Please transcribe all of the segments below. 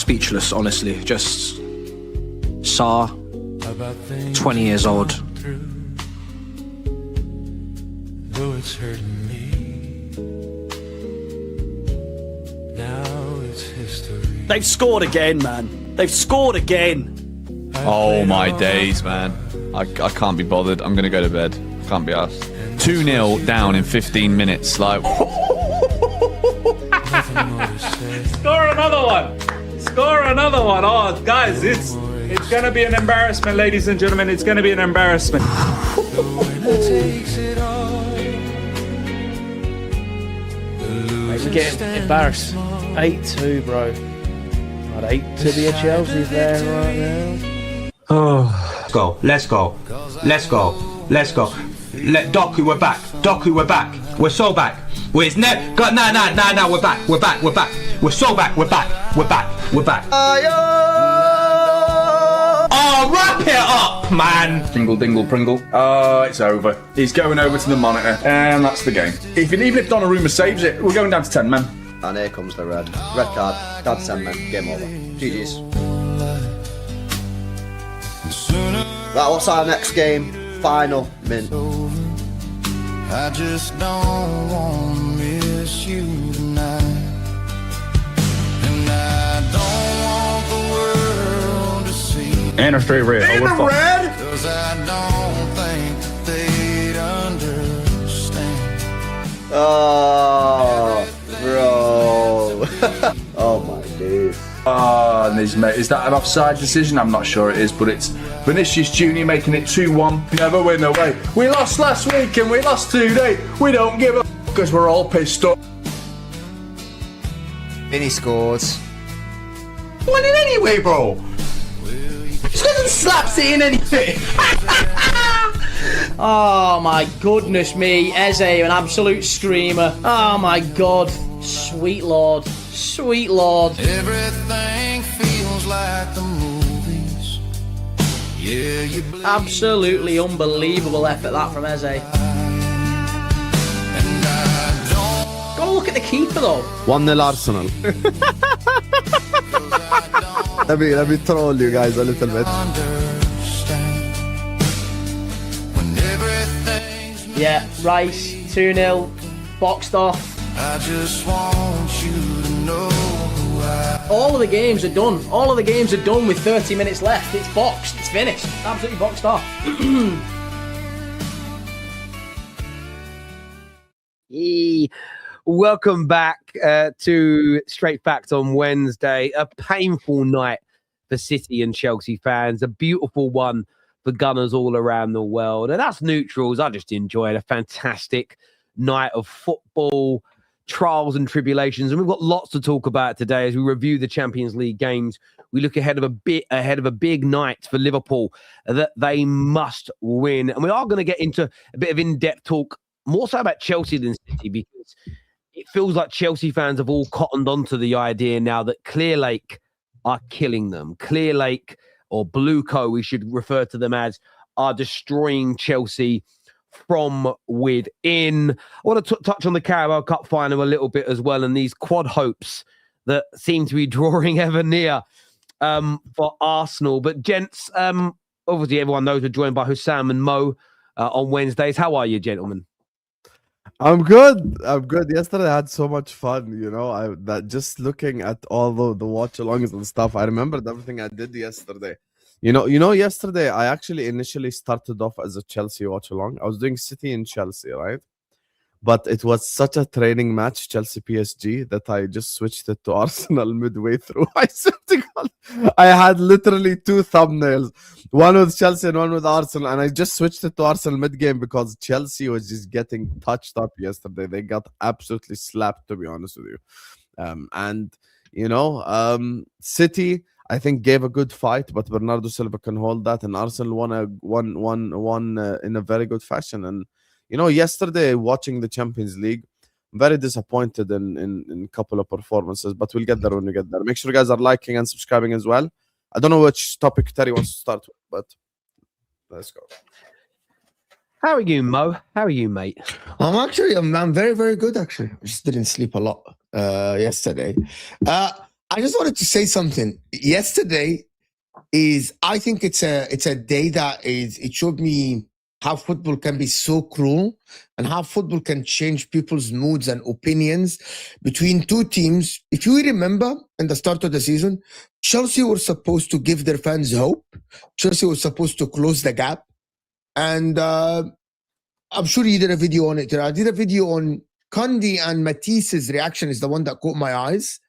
speechless, honestly. Just Sa, 20 years old. Though it's hurting me, now it's history. They've scored again, man. They've scored again. Oh my days, man. I can't be bothered. I'm gonna go to bed. Can't be asked. 2-0 down in 15 minutes. Like Score another one. Score another one. Oh, guys, it's gonna be an embarrassment, ladies and gentlemen. It's gonna be an embarrassment. We're getting embarrassed. 8-2, bro. I'd hate to be a Chelsea fan right now. Oh, let's go. Doku, we're back. We're back. We're so back. We're back. We're so back. We're back. Oh, wrap it up, man. Dingle, dingle, pringle. It's over. He's going over to the monitor, and that's the game. Even if Donnarumma saves it, we're going down to 10 men. And here comes the red card. Down to 10 men. Game over. GG's. Right, what's our next game? Final mint. I just don't want to miss you tonight. And I don't want the world to see. And a straight red. In the red? 'Cause I don't think that they'd understand. Oh, bro. Oh my days. Is that an offside decision? I'm not sure it is, but it's Vinicius Jr. making it 2-1. Never win away. We lost last week and we lost today. We don't give a because we're all pissed up. Vinny scores. Won it anyway, bro. Just doesn't slap saying anything. Oh my goodness me, Eze, an absolute screamer. Oh my god, sweet lord, sweet lord. Everything feels like the movies. Yeah, you believe. Absolutely unbelievable effort that from Eze. Gotta look at the keeper though. 1-0 Arsenal. let me troll you guys a little bit. Yeah, Rice, 2-0, boxed off. I just want you to know who I. All of the games are done. All of the games are done with 30 minutes left. It's boxed. It's finished. Absolutely boxed off. Welcome back to Straight Facts on Wednesday. A painful night for City and Chelsea fans. A beautiful one for Gunners all around the world. And us neutrals, I just enjoyed a fantastic night of football, trials and tribulations. And we've got lots to talk about today as we review the Champions League games. We look ahead of a big night for Liverpool that they must win. And we are going to get into a bit of in-depth talk, more so about Chelsea than City, because it feels like Chelsea fans have all cottoned onto the idea now that Clearlake are killing them. Clearlake, or BlueCo, we should refer to them as, are destroying Chelsea from within. I want to touch on the Carabao Cup final a little bit as well, and these quad hopes that seem to be drawing ever near for Arsenal. But gents, obviously everyone knows we're joined by Hussam and Mo on Wednesdays. How are you, gentlemen? I'm good. Yesterday I had so much fun, that just looking at all the watch-alongs and stuff. I remembered everything I did yesterday. Yesterday I actually initially started off as a Chelsea watch-along. I was doing City and Chelsea, right? But it was such a training match, Chelsea PSG, that I just switched it to Arsenal midway through. I swear to God, I had literally two thumbnails, one with Chelsea and one with Arsenal, and I just switched it to Arsenal mid-game because Chelsea was just getting touched up yesterday. They got absolutely slapped, to be honest with you. City, I think, gave a good fight, but Bernardo Silva can hold that, and Arsenal won in a very good fashion. And yesterday, watching the Champions League, I'm very disappointed in a couple of performances, but we'll get there when we get there. Make sure you guys are liking and subscribing as well. I don't know which topic Terry wants to start with, but let's go. How are you, Mo? How are you, mate? I'm very, very good, actually. I just didn't sleep a lot yesterday. I just wanted to say something. Yesterday I think it's a day that it showed me how football can be so cruel and how football can change people's moods and opinions between two teams. If you remember in the start of the season, Chelsea were supposed to give their fans hope. Chelsea was supposed to close the gap. And I'm sure you did a video on it. I did a video on Cundy and Matisse's reaction is the one that caught my eyes,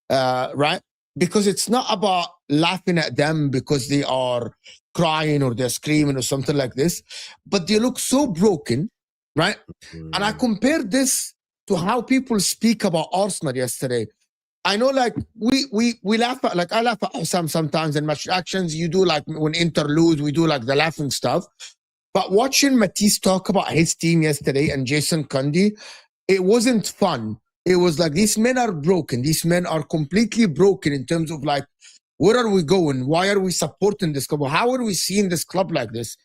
right? Because it's not about laughing at them because they are crying or they're screaming or something like this, but they look so broken, right? And I compared this to how people speak about Arsenal yesterday. I know, like, we laugh at, like, I laugh at Osam sometimes in match actions. You do, like, when Inter lose, we do, like, the laughing stuff. But watching Matisse talk about his team yesterday and Jason Cundy, it wasn't fun. It was like, these men are broken. These men are completely broken in terms of, like, where are we going? Why are we supporting this club? How are we seeing this club like this?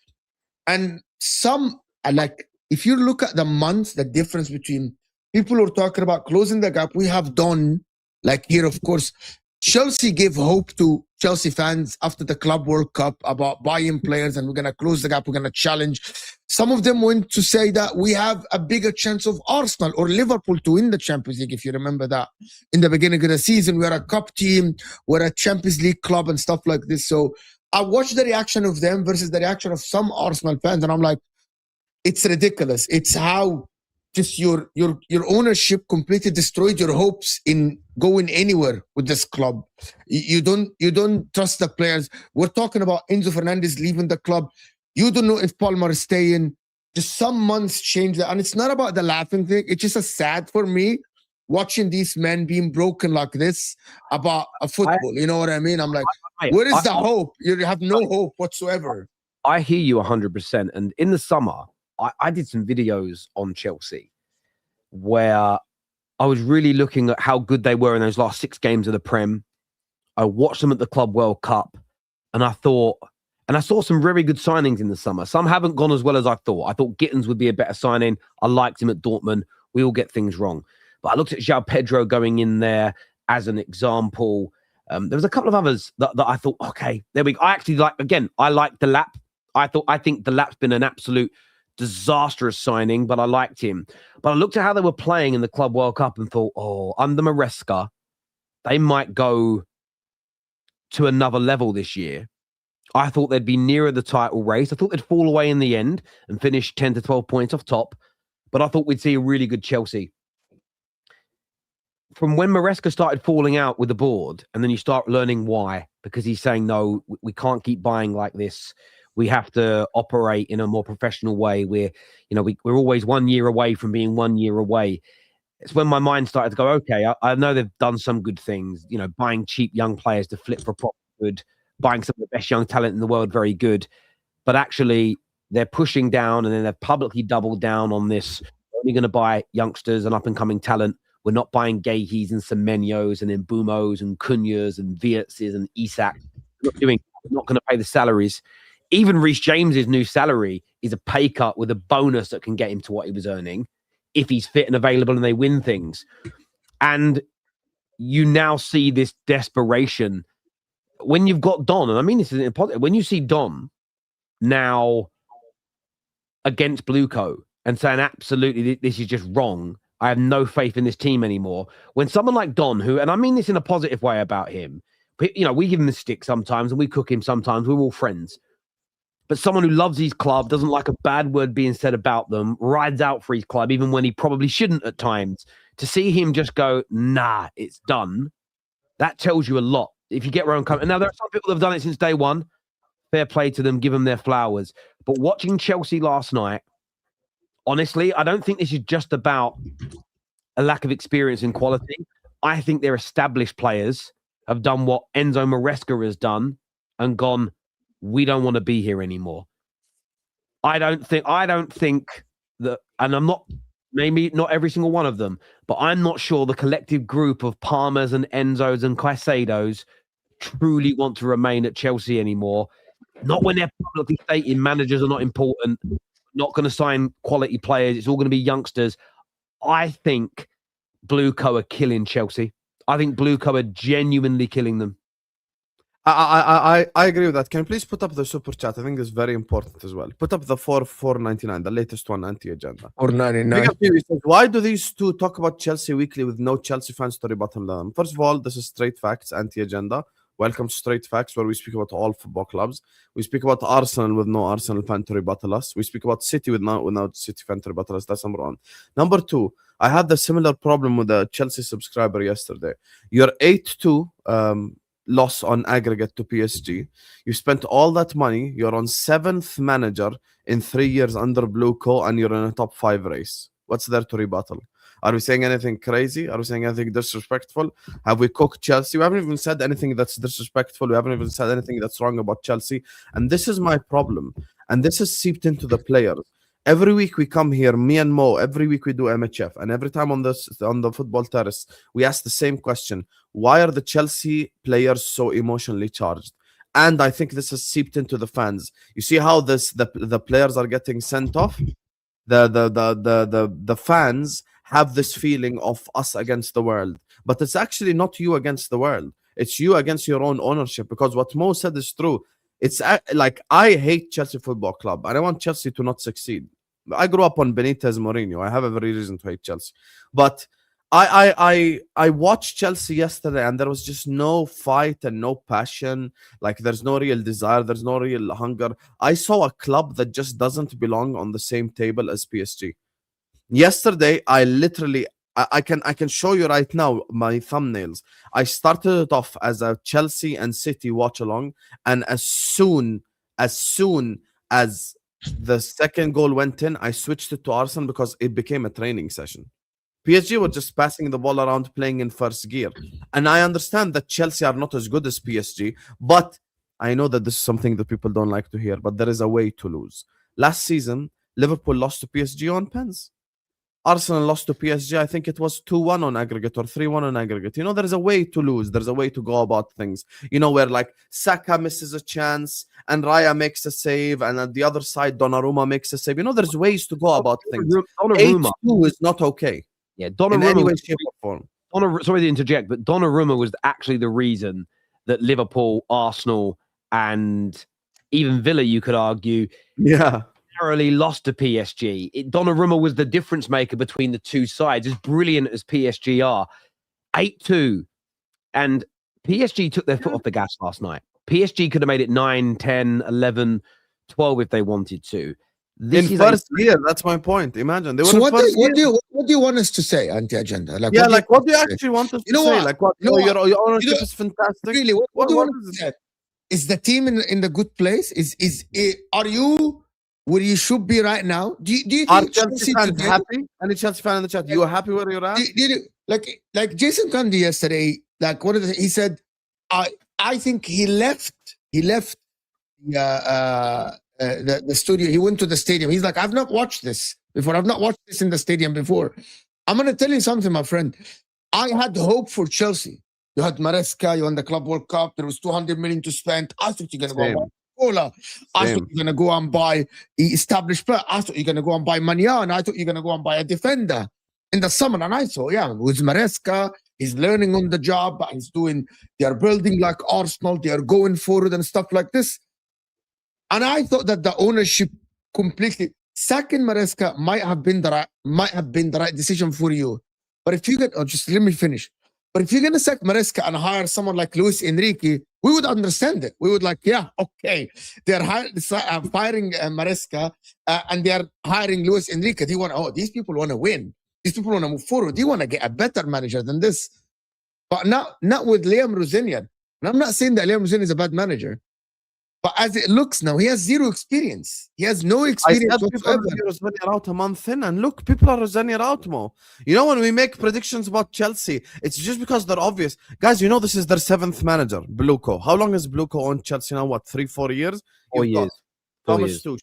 And some, like, if you look at the months, the difference between people who are talking about closing the gap, we have done, like here, of course, Chelsea gave hope to Chelsea fans after the Club World Cup about buying players and we're going to close the gap, we're going to challenge. Some of them went to say that we have a bigger chance of Arsenal or Liverpool to win the Champions League, if you remember that. In the beginning of the season, we're a cup team, we're a Champions League club and stuff like this. So I watched the reaction of them versus the reaction of some Arsenal fans and I'm like, it's ridiculous. It's how just your ownership completely destroyed your hopes in going anywhere with this club. You don't trust the players. We're talking about Enzo Fernandez leaving the club. You don't know if Palmer is staying. Just some months change that. And it's not about the laughing thing. It's just a sad for me watching these men being broken like this about a football. You know what I mean? I'm like, where is the hope? You have no hope whatsoever. I hear you 100%. And in the summer, I did some videos on Chelsea where I was really looking at how good they were in those last 6 games of the Prem. I watched them at the Club World Cup and I saw some very good signings in the summer. Some haven't gone as well as I thought. I thought Gittins would be a better signing. I liked him at Dortmund. We all get things wrong. But I looked at João Pedro going in there as an example. There was a couple of others that I thought, okay, there we go. I actually like the Lap. I think the Lap's been an absolute disastrous signing, but I liked him. But I looked at how they were playing in the Club World Cup and thought, under Maresca, they might go to another level this year. I thought they'd be nearer the title race. I thought they'd fall away in the end and finish 10 to 12 points off top. But I thought we'd see a really good Chelsea. From when Maresca started falling out with the board, and then you start learning why, because he's saying, no, we can't keep buying like this. We have to operate in a more professional way. We're always 1 year away from being 1 year away. It's when my mind started to go, okay, I know they've done some good things, buying cheap young players to flip for profit, good, buying some of the best young talent in the world, very good. But actually, they're pushing down and then they've publicly doubled down on this. We're only going to buy youngsters and up-and-coming talent. We're not buying Gahis and Semenyos and Mbumos and Cunhas and Viertzes and Isak. We're not going to pay the salaries. Even Reece James's new salary is a pay cut with a bonus that can get him to what he was earning if he's fit and available and they win things. And you now see this desperation when you've got Don, and I mean this is in positive, when you see Don now against BlueCo and saying absolutely this is just wrong. I have no faith in this team anymore. When someone like Don, who, and I mean this in a positive way about him, we give him the stick sometimes and we cook him sometimes. We're all friends. But someone who loves his club, doesn't like a bad word being said about them, rides out for his club, even when he probably shouldn't at times. To see him just go, nah, it's done, that tells you a lot. If you get where I'm coming. Now, there are some people that have done it since day one. Fair play to them, give them their flowers. But watching Chelsea last night, honestly, I don't think this is just about a lack of experience and quality. I think their established players have done what Enzo Maresca has done and gone, we don't want to be here anymore. I don't think that, and I'm not, maybe not every single one of them, but I'm not sure the collective group of Palmers and Enzos and Caicedos truly want to remain at Chelsea anymore. Not when they're publicly stating managers are not important, not going to sign quality players. It's all going to be youngsters. I think BlueCo are killing Chelsea. I think BlueCo are genuinely killing them. I agree with that. Can you please put up the super chat? I think it's very important as well. Put up the 4.99, the latest one, anti-agenda. 4.99. Why do these two talk about Chelsea weekly with no Chelsea fans to rebuttal them? First of all, this is Straight Facts, anti-agenda. Welcome to Straight Facts, where we speak about all football clubs. We speak about Arsenal with no Arsenal fan to rebuttal us. We speak about City with no City fan to rebuttal us. That's number one. Number two, I had the similar problem with a Chelsea subscriber yesterday. Your 8-2 loss on aggregate to PSG. You spent all that money. You're on 7th manager in 3 years under BlueCo, and you're in a top 5 race. What's there to rebuttal? Are we saying anything crazy? Are we saying anything disrespectful? Have we cooked Chelsea? We haven't even said anything that's disrespectful. We haven't even said anything that's wrong about Chelsea. And this is my problem. And this has seeped into the players. Every week we come here, me and Mo, every week we do MHF. And every time on the Football Terrace, we ask the same question. Why are the Chelsea players so emotionally charged? And I think this has seeped into the fans. You see how the players are getting sent off? The fans have this feeling of us against the world. But it's actually not you against the world. It's you against your own ownership. Because what Mo said is true. It's like, I hate Chelsea Football Club and I want Chelsea to not succeed. I grew up on Benitez, Mourinho. I have every reason to hate Chelsea. But I watched Chelsea yesterday and there was just no fight and no passion. Like, there's no real desire. There's no real hunger. I saw a club that just doesn't belong on the same table as PSG. Yesterday, I literally... I can show you right now my thumbnails. I started it off as a Chelsea and City watch along, and as soon as the second goal went in, I switched it to Arsenal because it became a training session. PSG were just passing the ball around, playing in first gear. And I understand that Chelsea are not as good as PSG, but I know that this is something that people don't like to hear, but there is a way to lose. Last season, Liverpool lost to PSG on pens. Arsenal lost to PSG, I think it was 2-1 on aggregate or 3-1 on aggregate. You know, there's a way to lose. There's a way to go about things. You know, where like Saka misses a chance and Raya makes a save, and at the other side, Donnarumma makes a save. You know, there's ways to go about things. 8-2 is not okay. Yeah, in any way, shape, or form. Sorry to interject, but Donnarumma was actually the reason that Liverpool, Arsenal, and even Villa, you could argue, narrowly lost to PSG. Donnarumma was the difference maker between the two sides, as brilliant as PSG are. 8-2. And PSG took their foot off the gas last night. PSG could have made it 9, 10, 11, 12 if they wanted to. In first year, that's my point. Imagine. They were So what do you want us to say, anti-agenda? Like, what do you actually want us to say? What? Like, what? Your ownership is fantastic. Really, what do you want us to say? Is the team in the good place? Are you where you should be right now? Do you are think Chelsea fans happy? Any Chelsea fan in the chat? You are happy where you're at? Like Jason Kandi yesterday, like he said, I think he left the studio. He went to the stadium. He's like, I've not watched this before. I've not watched this in the stadium before. I'm gonna tell you something, my friend. I had hope for Chelsea. You had Maresca, you won the Club World Cup. There was 200 million to spend. I thought you're gonna go Cola. I thought you're gonna go and buy established player. I thought you're gonna go and buy Mania, and I thought you're gonna go and buy a defender in the summer. And I thought, with Maresca, he's learning on the job. They are building like Arsenal. They are going forward and stuff like this. And I thought that the ownership completely sacking Maresca might have been the right decision for you. But if you just let me finish. But if you're gonna sack Maresca and hire someone like Luis Enrique, we would understand it. We would okay. They're firing Maresca and they are hiring Luis Enrique. These people want to win. These people want to move forward. They want to get a better manager than this. But not with Liam Rosenior. And I'm not saying that Liam Rosenior is a bad manager. But as it looks now, he has zero experience. He has no experience whatsoever. Rosenior out a month in, and look, people are Rosenior out more. You know, when we make predictions about Chelsea, it's just because they're obvious. Guys, you know this is their 7th manager, BlueCo. How long has BlueCo owned Chelsea now? What, 3-4 years? 4 years. Thomas Tuchel,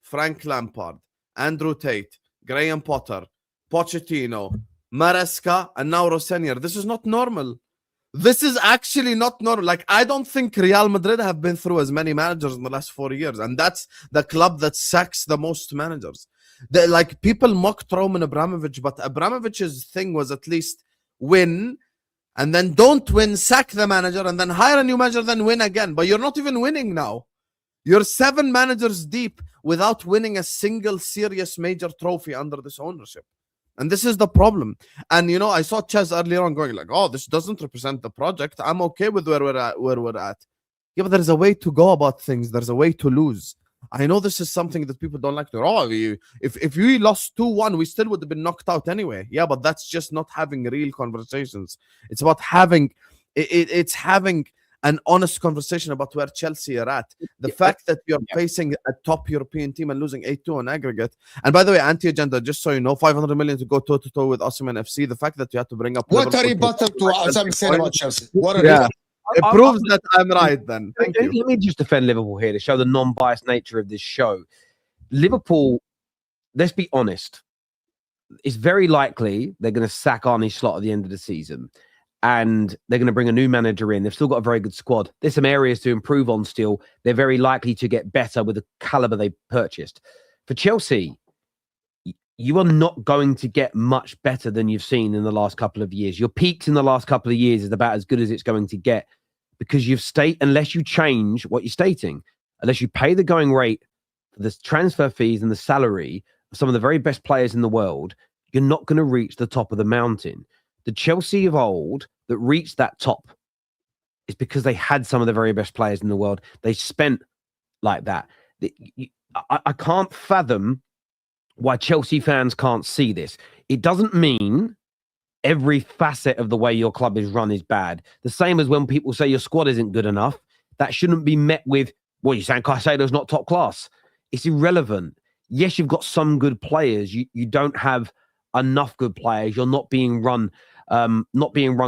Frank Lampard, Andrew Tate, Graham Potter, Pochettino, Maresca, and now Rosenior. This is not normal. This is actually not normal. Like, I don't think Real Madrid have been through as many managers in the last 4 years. And that's the club that sacks the most managers. People mocked Roman Abramovich, but Abramovich's thing was at least win and then don't win, sack the manager, and then hire a new manager, then win again. But you're not even winning now. You're 7 managers deep without winning a single serious major trophy under this ownership. And this is the problem. And, you know, I saw Ches earlier on going like, oh, this doesn't represent the project. I'm okay with where we're at. Yeah, but there's a way to go about things. There's a way to lose. I know this is something that people don't like to. Oh, if we lost 2-1, we still would have been knocked out anyway. Yeah, but that's just not having real conversations. It's about having, it's having an honest conversation about where Chelsea are at. The fact that you're facing a top European team and losing 8-2 on aggregate. And by the way, anti-agenda, just so you know, 500 million to go toe-to-toe with Osimhen FC. The fact that you had to bring up... What are you bottom to Osimhen saying about Chelsea? What are It proves that I'm right then. Thank you. Let me just defend Liverpool here to show the non-biased nature of this show. Liverpool, let's be honest, it's very likely they're going to sack Arne Slot at the end of the season. And they're going to bring a new manager in. They've still got a very good squad. There's some areas to improve on still. They're very likely to get better with the caliber they purchased. For Chelsea, you are not going to get much better than you've seen in the last couple of years. Your peaks in the last couple of years is about as good as it's going to get because unless you change what you're stating, unless you pay the going rate for the transfer fees and the salary of some of the very best players in the world, you're not going to reach the top of the mountain. The Chelsea of old that reached that top is because they had some of the very best players in the world. They spent like that. I can't fathom why Chelsea fans can't see this. It doesn't mean every facet of the way your club is run is bad. The same as when people say your squad isn't good enough. That shouldn't be met with, well, you're saying Caicedo's not top class. It's irrelevant. Yes, you've got some good players. You don't have enough good players. You're not being run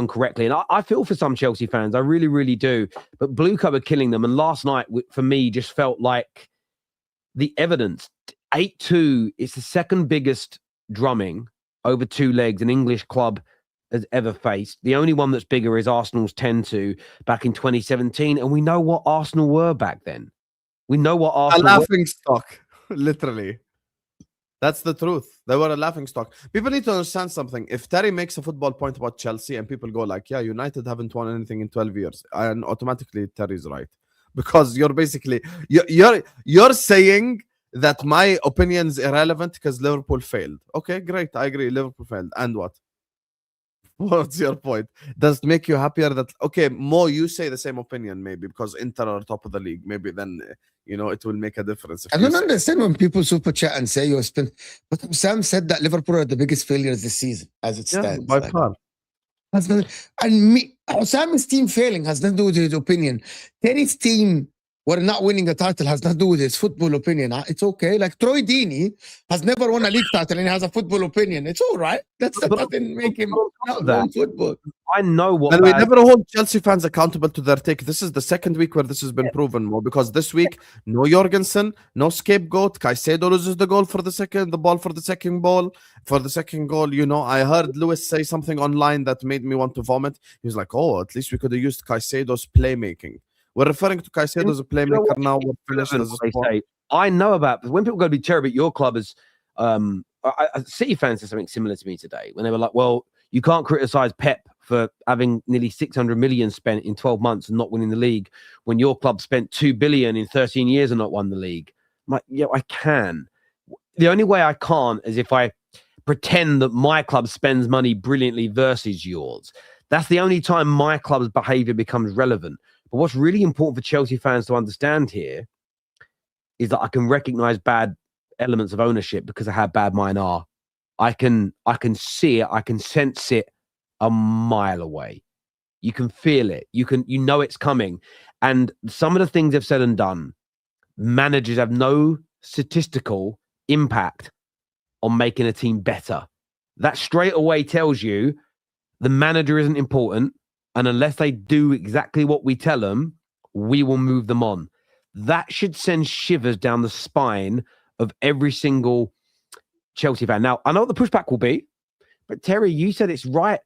correctly. And I feel for some Chelsea fans. I really, really do. But BlueCo are killing them. And last night, for me, just felt like the evidence. 8-2 is the second biggest drumming over 2 legs an English club has ever faced. The only one that's bigger is Arsenal's 10-2 back in 2017. And we know what Arsenal were back then. We know what Arsenal were. A laughing stock, literally. That's the truth. They were a laughing stock. People need to understand something. If Terry makes a football point about Chelsea and people go like, yeah, United haven't won anything in 12 years, and automatically Terry's right. Because you're basically, you're saying that my opinion's irrelevant because Liverpool failed. Okay, great. I agree. Liverpool failed. And what? What's your point? Does it make you happier that, okay, Mo, you say the same opinion maybe because Inter are top of the league. Maybe then, you know, it will make a difference. I don't understand when people super chat and say you spent, but Sam said that Liverpool are the biggest failures this season as it stands. By far. And me, Sam's team failing has nothing to do with his opinion. Terry's team were not winning a title has nothing to do with his football opinion. It's okay. Like Troy Deeney has never won a league title and he has a football opinion. It's all right. That didn't make him not know football. I know what. And we never hold Chelsea fans accountable to their take. This is the second week where this has been proven more because this week, no Jorgensen, no scapegoat. Caicedo loses the goal for the second goal. You know, I heard Lewis say something online that made me want to vomit. He was like, oh, at least we could have used Caicedo's playmaking. We're referring to Caicedo as a playmaker now. We're finished as a I know about when people go to be terrible at your club as City fans said something similar to me today when they were like, well, you can't criticize Pep for having nearly 600 million spent in 12 months and not winning the league when your club spent 2 billion in 13 years and not won the league. I'm like, yeah, I can. The only way I can't is if I pretend that my club spends money brilliantly versus yours. That's the only time my club's behavior becomes relevant. But what's really important for Chelsea fans to understand here is that I can recognize bad elements of ownership because of how bad mine are. I can see it, I can sense it a mile away. You can feel it. You know it's coming. And some of the things they've said and done, managers have no statistical impact on making a team better. That straight away tells you the manager isn't important. And unless they do exactly what we tell them, we will move them on. That should send shivers down the spine of every single Chelsea fan. Now, I know what the pushback will be, but Terry, you said it's right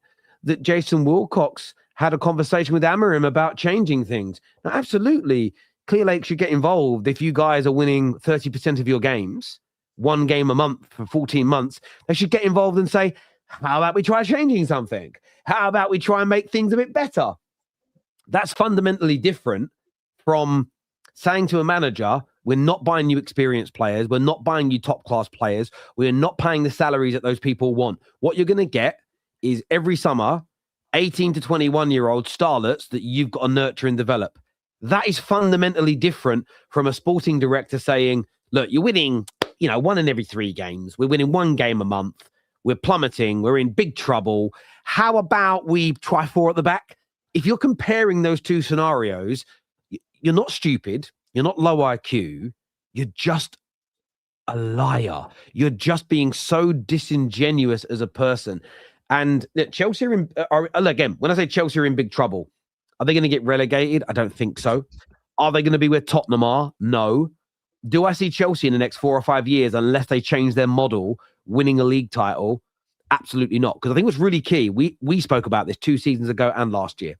that Jason Wilcox had a conversation with Amorim about changing things. Now, absolutely, Clear Lake should get involved if you guys are winning 30% of your games, one game a month for 14 months. They should get involved and say, How about we try changing something? How about we try and make things a bit better? That's fundamentally different from saying to a manager, we're not buying you experienced players. We're not buying you top-class players. We're not paying the salaries that those people want. What you're going to get is every summer, 18 to 21-year-old starlets that you've got to nurture and develop. That is fundamentally different from a sporting director saying, look, you're winning, 1 in every 3 games. We're winning 1 game a month. We're plummeting. We're in big trouble. How about we try 4 at the back? If you're comparing those two scenarios, you're not stupid. You're not low IQ. You're just a liar. You're just being so disingenuous as a person. And Chelsea are again, when I say Chelsea are in big trouble, are they going to get relegated? I don't think so. Are they going to be where Tottenham are? No. Do I see Chelsea in the next 4 or 5 years, unless they change their model, winning a league title? Absolutely not. Because I think what's really key, we spoke about this 2 seasons ago and last year.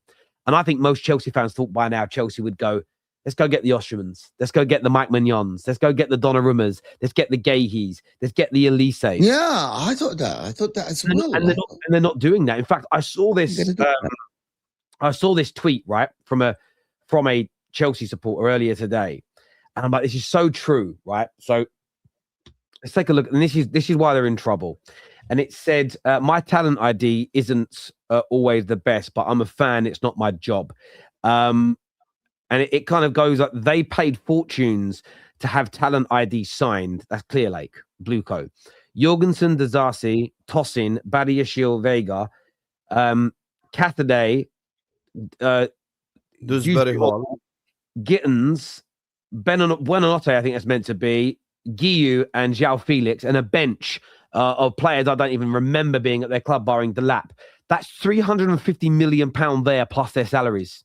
And I think most Chelsea fans thought by now Chelsea would go, let's go get the Ostermans. Let's go get the Mike Mignons. Let's go get the Donnarummas. Let's get the Gahys. Let's get the Elises. Yeah, I thought that. I thought that as well. And they're not doing that. In fact, I saw this. I saw this tweet right from a Chelsea supporter earlier today, and I'm like, this is so true, right? So let's take a look. And this is why they're in trouble. And it said, my talent ID isn't always the best, but I'm a fan. It's not my job. And it kind of goes like, they paid fortunes to have talent ID signed. That's Clear Lake, BlueCo. Jorgensen, Dazasi, Tosin, Badiashil, Vega, Cathaday, Dewsbury Hall, Gittins, Buonanotte, I think that's meant to be, Guiu and João Felix, and a bench of players I don't even remember being at their club, barring Delap. That's £350 million there plus their salaries.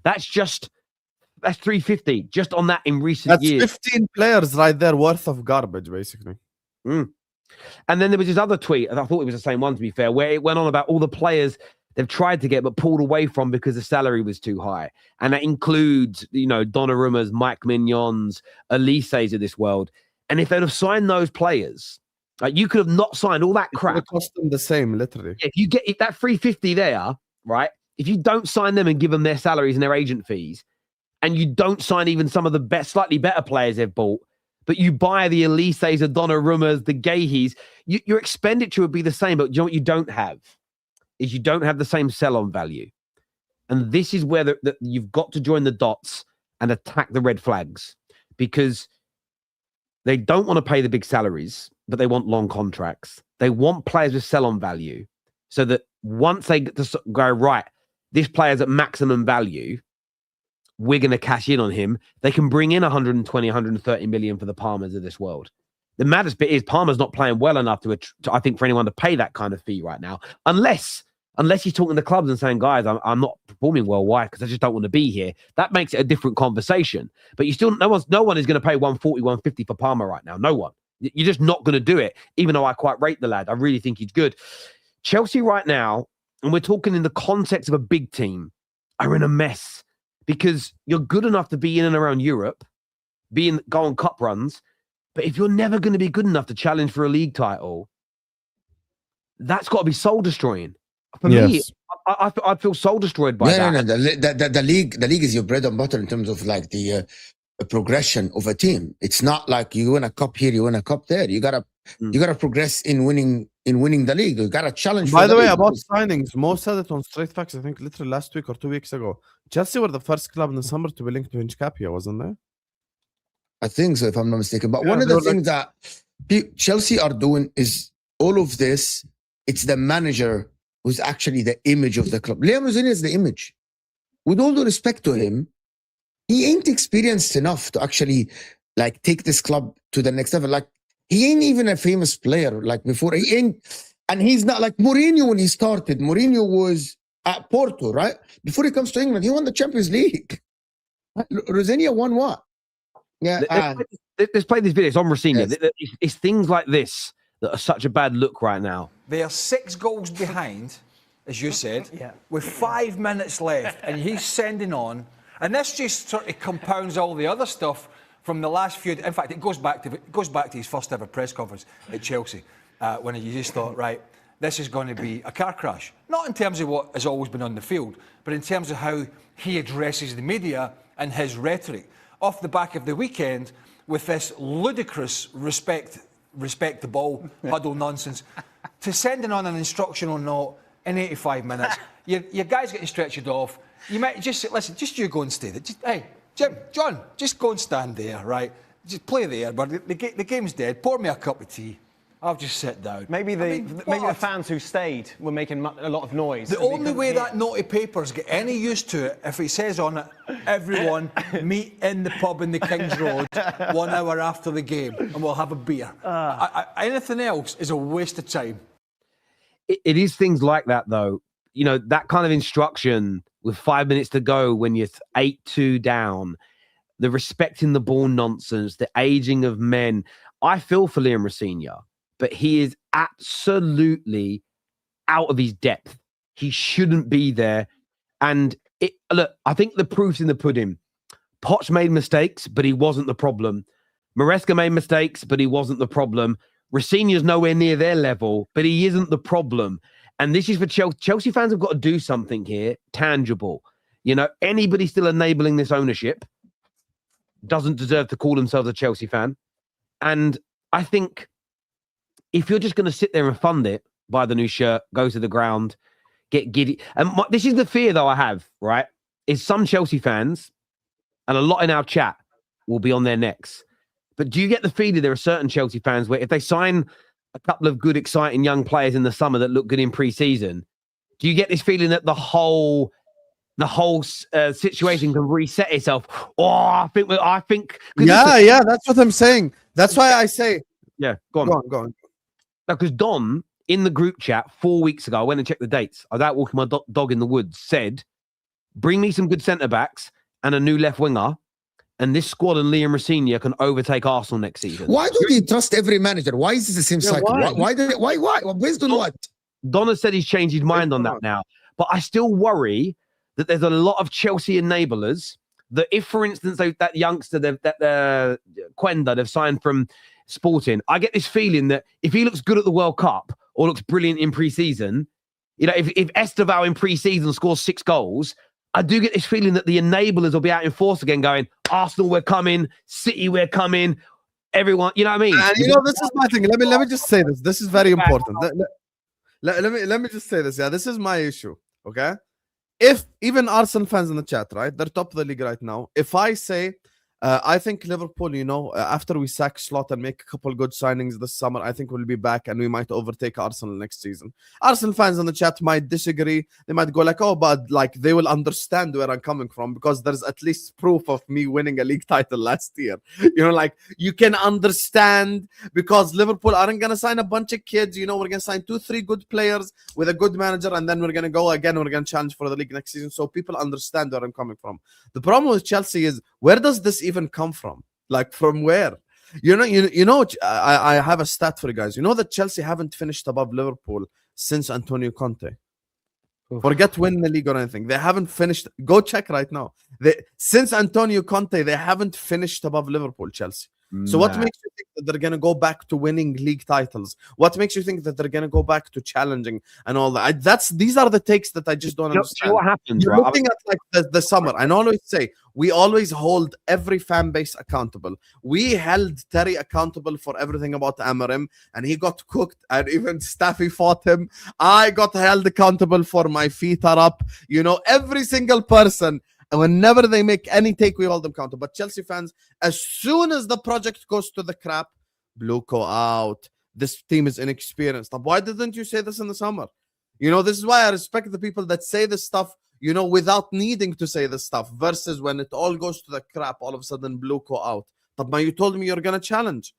That's 350 just on that in recent years. That's 15 players right there worth of garbage, basically. And then there was this other tweet, and I thought it was the same one, to be fair, where it went on about all the players they've tried to get but pulled away from because the salary was too high. And that includes, Donnarumma's, Mike Mignon's, Elise's of this world. And if they'd have signed those players, you could have not signed all that crap. It cost them the same, literally. If you get that 350 there, right? If you don't sign them and give them their salaries and their agent fees, and you don't sign even some of the slightly better players they've bought, but you buy the Elises, the Donnarummas, the Gahys, your expenditure would be the same. But you know what you don't have? Is you don't have the same sell-on value. And this is where you've got to join the dots and attack the red flags, because they don't want to pay the big salaries, but they want long contracts. They want players with sell-on value, so that once they get to go, right, this player's at maximum value, we're going to cash in on him. They can bring in 120, 130 million for the Palmers of this world. The maddest bit is Palmer's not playing well enough to I think, for anyone to pay that kind of fee right now, unless he's talking to clubs and saying, guys, I'm not performing well. Why? Because I just don't want to be here. That makes it a different conversation. But no one is going to pay 140, 150 for Palmer right now. No one. You're just not going to do it, even though I quite rate the lad. I really think he's good. Chelsea right now, and we're talking in the context of a big team, are in a mess, because you're good enough to be in and around Europe, go on cup runs, but if you're never going to be good enough to challenge for a league title, that's got to be soul destroying. For me, I feel soul destroyed by that. No. The league is your bread and butter in terms of like the progression of a team. It's not like you win a cup here, you win a cup there. You gotta progress in winning the league. You gotta challenge. By the way, about signings, Mo said it on Straight Facts, I think literally last week or 2 weeks ago. Chelsea were the first club in the summer to be linked to Hinchcapia, wasn't there? I think so, if I'm not mistaken. But one of the things that Chelsea are doing is all of this. It's the manager who's actually the image of the club. Liam Rosenior is the image. With all due respect to him, he ain't experienced enough to actually like take this club to the next level. Like, he ain't even a famous player like before. He ain't, and he's not like Mourinho when he started. Mourinho was at Porto, right? Before he comes to England, he won the Champions League. Rosenior won what? Yeah. Let's play this video. It's on Rosenior. Yes. It's things like this that are such a bad look right now. They are 6 goals behind, as you said, with 5 minutes left, and he's sending on. And this just sort of compounds all the other stuff from the last few. In fact, it goes back to his first ever press conference at Chelsea, when you just thought, right, this is going to be a car crash. Not in terms of what has always been on the field, but in terms of how he addresses the media and his rhetoric. Off the back of the weekend, with this ludicrous respect the ball huddle nonsense, to sending on an instructional note in 85 minutes. Your guy's getting stretched off. You might just listen. Just you go and stay there. Hey, John, just go and stand there, right? Just play there. But the game's dead. Pour me a cup of tea. I'll just sit down. Maybe the fans who stayed were making a lot of noise. The only way that naughty papers get any use to it, if it says on it, everyone meet in the pub in the King's Road 1 hour after the game and we'll have a beer. Anything else is a waste of time. It is things like that, though. You know, that kind of instruction with 5 minutes to go when you're 8-2 down, the respecting the ball nonsense, the aging of men. I feel for Liam Rosenior, but he is absolutely out of his depth. He shouldn't be there. And look, I think the proof's in the pudding. Poch made mistakes, but he wasn't the problem. Maresca made mistakes, but he wasn't the problem. Rosenior's nowhere near their level, but he isn't the problem. And this is for Chelsea. Chelsea fans have got to do something here, tangible. You know, anybody still enabling this ownership doesn't deserve to call themselves a Chelsea fan. And I think if you're just going to sit there and fund it, buy the new shirt, go to the ground, get giddy. And this is the fear, though, I have, right? Is some Chelsea fans, and a lot in our chat, will be on their necks. But do you get the feeling there are certain Chelsea fans where if they sign a couple of good, exciting young players in the summer that look good in pre-season, do you get this feeling that the whole situation can reset itself? Oh, I think. Yeah, that's what I'm saying. That's why I say. Yeah, go on. Because Don, in the group chat 4 weeks ago, I went and checked the dates. I was out walking my dog in the woods, said, bring me some good centre-backs and a new left winger, and this squad and Liam Rosenior can overtake Arsenal next season. Why do they trust every manager? Why is this the same cycle? Why? Based on what? Don has said he's changed his mind on that now. But I still worry that there's a lot of Chelsea enablers that if, for instance, that youngster, that Quenda, they've signed from Sporting, I get this feeling that if he looks good at the World Cup or looks brilliant in pre-season, you know, if Esteval in pre-season scores 6 goals, I do get this feeling that the enablers will be out in force again going, Arsenal, we're coming, City, we're coming, everyone, you know what I mean? And you know, this is my thing. Let me just say this. This is very important. Let me just say this. Yeah, this is my issue, okay? If even Arsenal fans in the chat, right, they're top of the league right now. If I say, I think Liverpool, you know, after we sack Slot and make a couple good signings this summer, I think we'll be back and we might overtake Arsenal next season. Arsenal fans in the chat might disagree. They might go like, oh, but like they will understand where I'm coming from because there's at least proof of me winning a league title last year. You know, like you can understand because Liverpool aren't going to sign a bunch of kids. You know, we're going to sign 2-3 good players with a good manager and then we're going to go again. We're going to challenge for the league next season. So people understand where I'm coming from. The problem with Chelsea is where does this even come from? Like from where? You know, I have a stat for you guys. You know that Chelsea haven't finished above Liverpool since Antonio Conte. Forget winning the league or anything. They haven't finished. Go check right now. Since Antonio Conte, they haven't finished above Liverpool, Chelsea. So what makes you think that they're going to go back to winning league titles? What makes you think that they're going to go back to challenging and all that? These are the takes that I just don't understand. What happens? You're looking at like the summer. I always say we always hold every fan base accountable. We held Terry accountable for everything about Amarim, and he got cooked. And even Staffy fought him. I got held accountable for my feet are up. You know, every single person. And whenever they make any take, we hold them accountable. But Chelsea fans, as soon as the project goes to the crap, BlueCo out. This team is inexperienced. Why didn't you say this in the summer? You know, this is why I respect the people that say this stuff, you know, without needing to say this stuff, versus when it all goes to the crap, all of a sudden BlueCo out. But you told me you're going to challenge.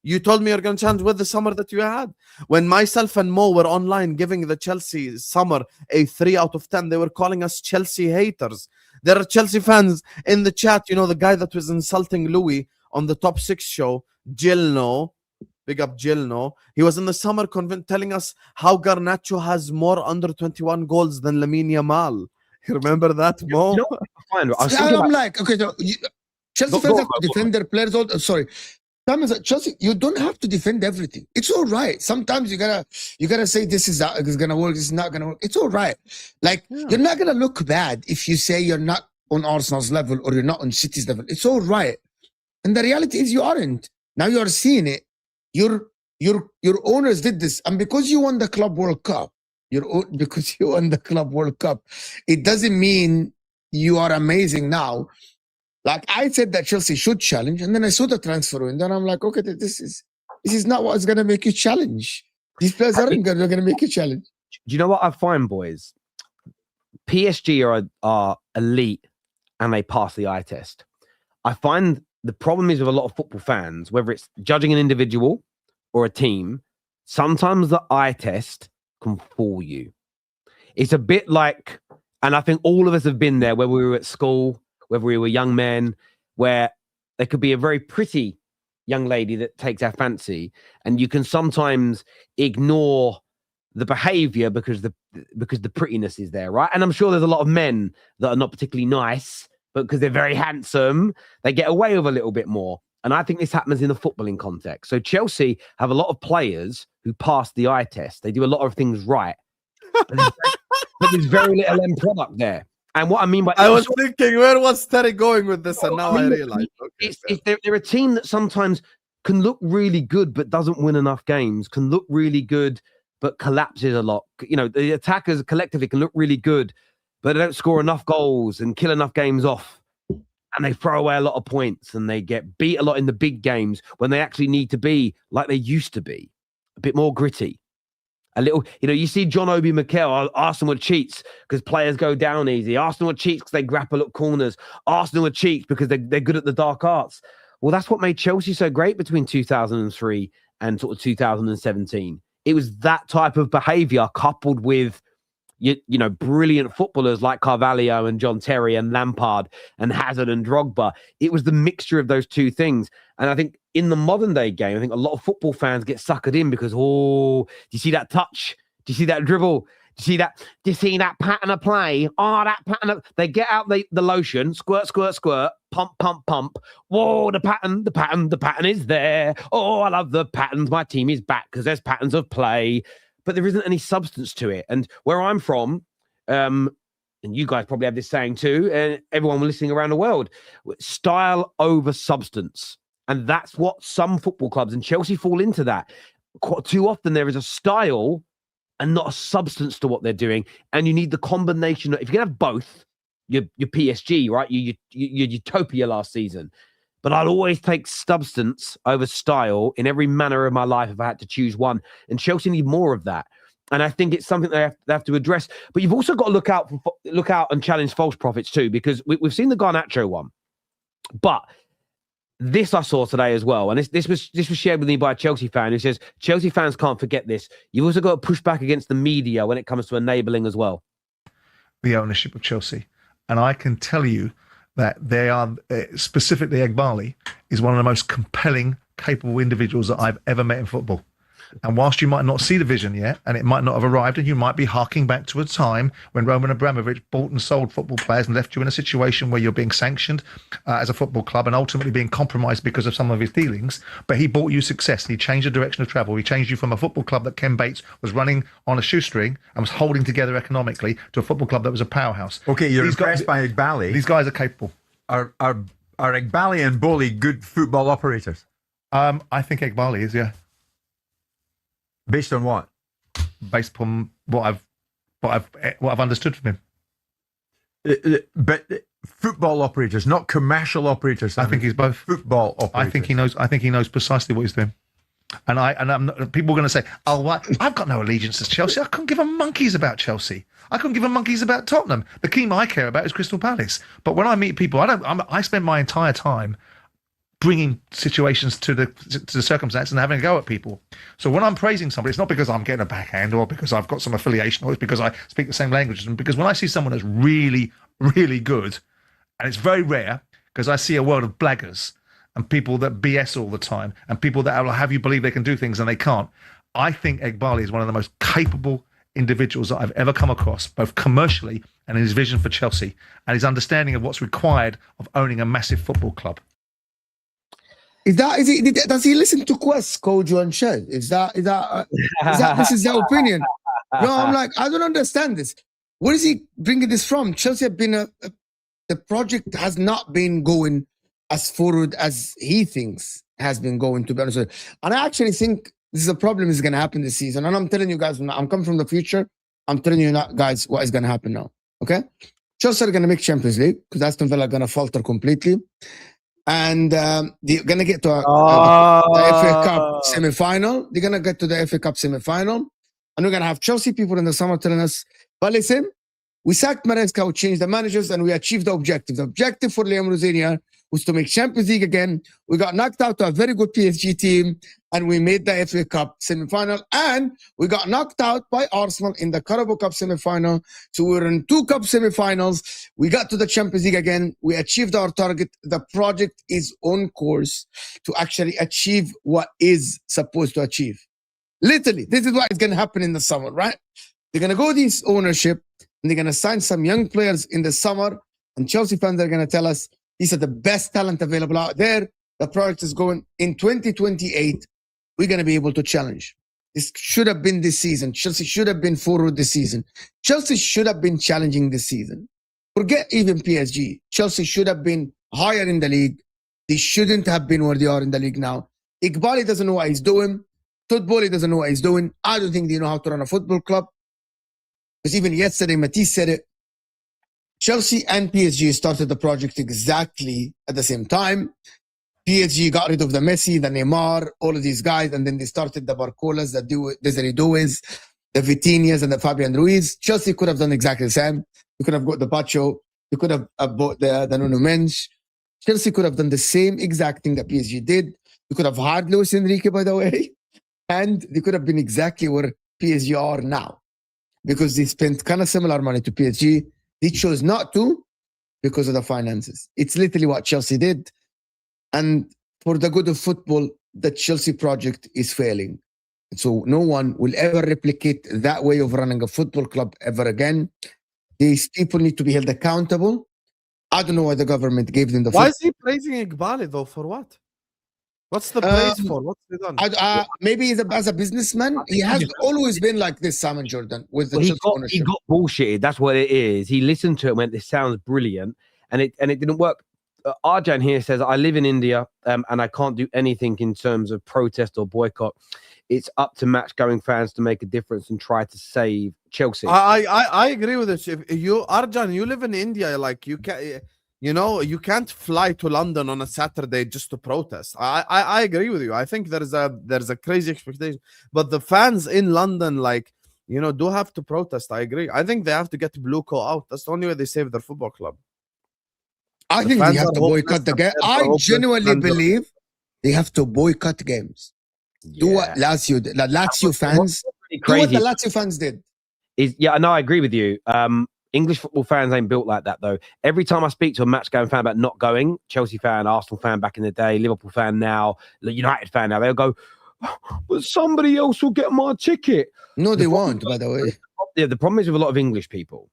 You told me you're going to challenge with the summer that you had. When myself and Mo were online giving the Chelsea summer a 3 out of 10, they were calling us Chelsea haters. There are Chelsea fans in the chat. You know, the guy that was insulting Louis on the Top 6 show, Gilno, big up Gilno. He was in the summer telling us how Garnacho has more under 21 goals than Lamine Yamal. You remember that, Mo? You know, I'm like, okay, so Chelsea fans have to defend their players. Sorry. Sometimes at Chelsea, you don't have to defend everything. It's all right. Sometimes you gotta say this is gonna work, this is not gonna work. It's all right. Like you're not gonna look bad if you say you're not on Arsenal's level or you're not on City's level. It's all right. And the reality is you aren't. Now you are seeing it. Your owners did this, and because you won the Club World Cup, because you won the Club World Cup, it doesn't mean you are amazing now. Like I said that Chelsea should challenge, and then I saw the transfer window, and I'm like, okay, this is not what's gonna make you challenge. These players aren't gonna make you challenge. Do you know what I find, boys? PSG are elite, and they pass the eye test. I find the problem is with a lot of football fans, whether it's judging an individual or a team, sometimes the eye test can fool you. It's a bit like, and I think all of us have been there, where we were at school, whether we were young men, where there could be a very pretty young lady that takes our fancy, and you can sometimes ignore the behavior because the prettiness is there, right? And I'm sure there's a lot of men that are not particularly nice, but because they're very handsome, they get away with a little bit more. And I think this happens in the footballing context. So Chelsea have a lot of players who pass the eye test. They do a lot of things right, but there's very little end product there. And what I mean by I was thinking, where was Terry going with this? And now I realize they're a team that sometimes can look really good but doesn't win enough games, can look really good but collapses a lot. You know, the attackers collectively can look really good, but they don't score enough goals and kill enough games off. And they throw away a lot of points, and they get beat a lot in the big games when they actually need to be like they used to be, a bit more gritty. A little, you know, you see John Obi Mikel, Arsenal cheats because players go down easy. Arsenal cheats because they grapple at corners. Arsenal cheats because they're good at the dark arts. Well, that's what made Chelsea so great between 2003 and sort of 2017. It was that type of behaviour coupled with, you know, brilliant footballers like Carvalho and John Terry and Lampard and Hazard and Drogba. It was the mixture of those two things. And I think in the modern day game, I think a lot of football fans get suckered in because, oh, do you see that touch? Do you see that dribble? Do you see that pattern of play? Oh, that pattern of... They get out the lotion, squirt, squirt, squirt, pump, pump, pump. Whoa, the pattern is there. Oh, I love the patterns. My team is back because there's patterns of play. But there isn't any substance to it. And where I'm from, and you guys probably have this saying too, and everyone listening around the world, style over substance. And that's what some football clubs, and Chelsea fall into that. Quite too often there is a style and not a substance to what they're doing. And you need the combination. If you can have both, your PSG, right? Your utopia last season. But I'll always take substance over style in every manner of my life if I had to choose one. And Chelsea need more of that. And I think it's something they have to address. But you've also got to look out and challenge false prophets too, because we've seen the Garnacho one. But this I saw today as well, and this was shared with me by a Chelsea fan who says Chelsea fans can't forget this. You've also got to push back against the media when it comes to enabling as well. The ownership of Chelsea, and I can tell you that they are, specifically Egbali, is one of the most compelling, capable individuals that I've ever met in football. And whilst you might not see the vision yet, and it might not have arrived, and you might be harking back to a time when Roman Abramovich bought and sold football players and left you in a situation where you're being sanctioned as a football club and ultimately being compromised because of some of his dealings, but he bought you success and he changed the direction of travel. He changed you from a football club that Ken Bates was running on a shoestring and was holding together economically to a football club that was a powerhouse. Okay, you're impressed by Egbali. These guys are capable. Are Egbali and Boli good football operators? I think Egbali is, yeah. Based on what? Based upon what I've understood from him. But football operators, not commercial operators. I think he's both. Football operators. I think he knows precisely what he's doing. And I'm not, people are going to say, "Oh, what? I've got no allegiance to Chelsea. I couldn't give a monkeys about Chelsea. I couldn't give a monkeys about Tottenham. The team I care about is Crystal Palace." But when I meet people, I spend my entire time bringing situations to the circumstance and having a go at people. So when I'm praising somebody, it's not because I'm getting a backhand or because I've got some affiliation, or it's because I speak the same language as them. Because when I see someone that's really, really good, and it's very rare, because I see a world of blaggers and people that BS all the time and people that will have you believe they can do things and they can't. I think Egbali is one of the most capable individuals that I've ever come across, both commercially and in his vision for Chelsea and his understanding of what's required of owning a massive football club. Does he listen to Quest, Kojo, and Shed? Is that this is their opinion? No, I'm like, I don't understand this. Where is he bringing this from? Chelsea have been the project has not been going as forward as he thinks has been going, to be honest with you. And I actually think this is a problem is going to happen this season. And I'm telling you guys, I'm coming from the future. I'm telling you guys what is going to happen now. Okay? Chelsea are going to make Champions League because Aston Villa are going to falter completely. And they're going to get to the FA Cup semi-final. They're going to get to the FA Cup semi-final. And we're going to have Chelsea people in the summer telling us, but listen, we sacked Maresca, we changed the managers, and we achieved the objective. The objective for Liam Rosenior was to make Champions League again. We got knocked out to a very good PSG team, and we made the FA Cup semi-final. And we got knocked out by Arsenal in the Carabao Cup semi-final. So we were in 2 cup semi-finals. We got to the Champions League again. We achieved our target. The project is on course to actually achieve what is supposed to achieve. Literally, this is what is going to happen in the summer, right? They're going to go this ownership, and they're going to sign some young players in the summer, and Chelsea fans are going to tell us these are the best talent available out there. The project is going in 2028. We're going to be able to challenge. This should have been this season. Chelsea should have been forward this season. Chelsea should have been challenging this season. Forget even PSG. Chelsea should have been higher in the league. They shouldn't have been where they are in the league now. Iqbali doesn't know what he's doing. Todd Bowley doesn't know what he's doing. I don't think they know how to run a football club. Because even yesterday, Matisse said it. Chelsea and PSG started the project exactly at the same time. PSG got rid of the Messi, the Neymar, all of these guys, and then they started the Barcolas, the Desiree Doués, the Vitinhas, and the Fabian Ruiz. Chelsea could have done exactly the same. You could have got the Pacho. You could have bought the Nuno Mendes. Chelsea could have done the same exact thing that PSG did. You could have hired Luis Enrique, by the way. And they could have been exactly where PSG are now. Because they spent kind of similar money to PSG. They chose not to because of the finances. It's literally what Chelsea did. And for the good of football, the Chelsea project is failing. So no one will ever replicate that way of running a football club ever again. These people need to be held accountable. I don't know why the government gave them the... Why is he praising Iqbali though? For what? What's the praise for? What's he done? Maybe as a businessman, he has always been like this, Simon Jordan, with the Chelsea ownership. He got bullshitted. That's what it is. He listened to it and went, this sounds brilliant. And it didn't work. Arjan here says, I live in India and I can't do anything in terms of protest or boycott. It's up to match-going fans to make a difference and try to save Chelsea. I agree with this. If you, Arjan, you live in India, like you can... You know, you can't fly to London on a Saturday just to protest. I agree with you. I think there's a crazy expectation. But the fans in London, like, you know, do have to protest. I agree. I think they have to get BlueCo out. That's the only way they save their football club. I think they have to boycott the game. I genuinely believe they have to boycott games. Do what Lazio did. Lazio fans, do what the Lazio fans did. Yeah, no, I agree with you. English football fans ain't built like that, though. Every time I speak to a match-going fan about not going, Chelsea fan, Arsenal fan back in the day, Liverpool fan now, United fan now, they'll go, but somebody else will get my ticket. No, they won't, by the way. Yeah, the problem is with a lot of English people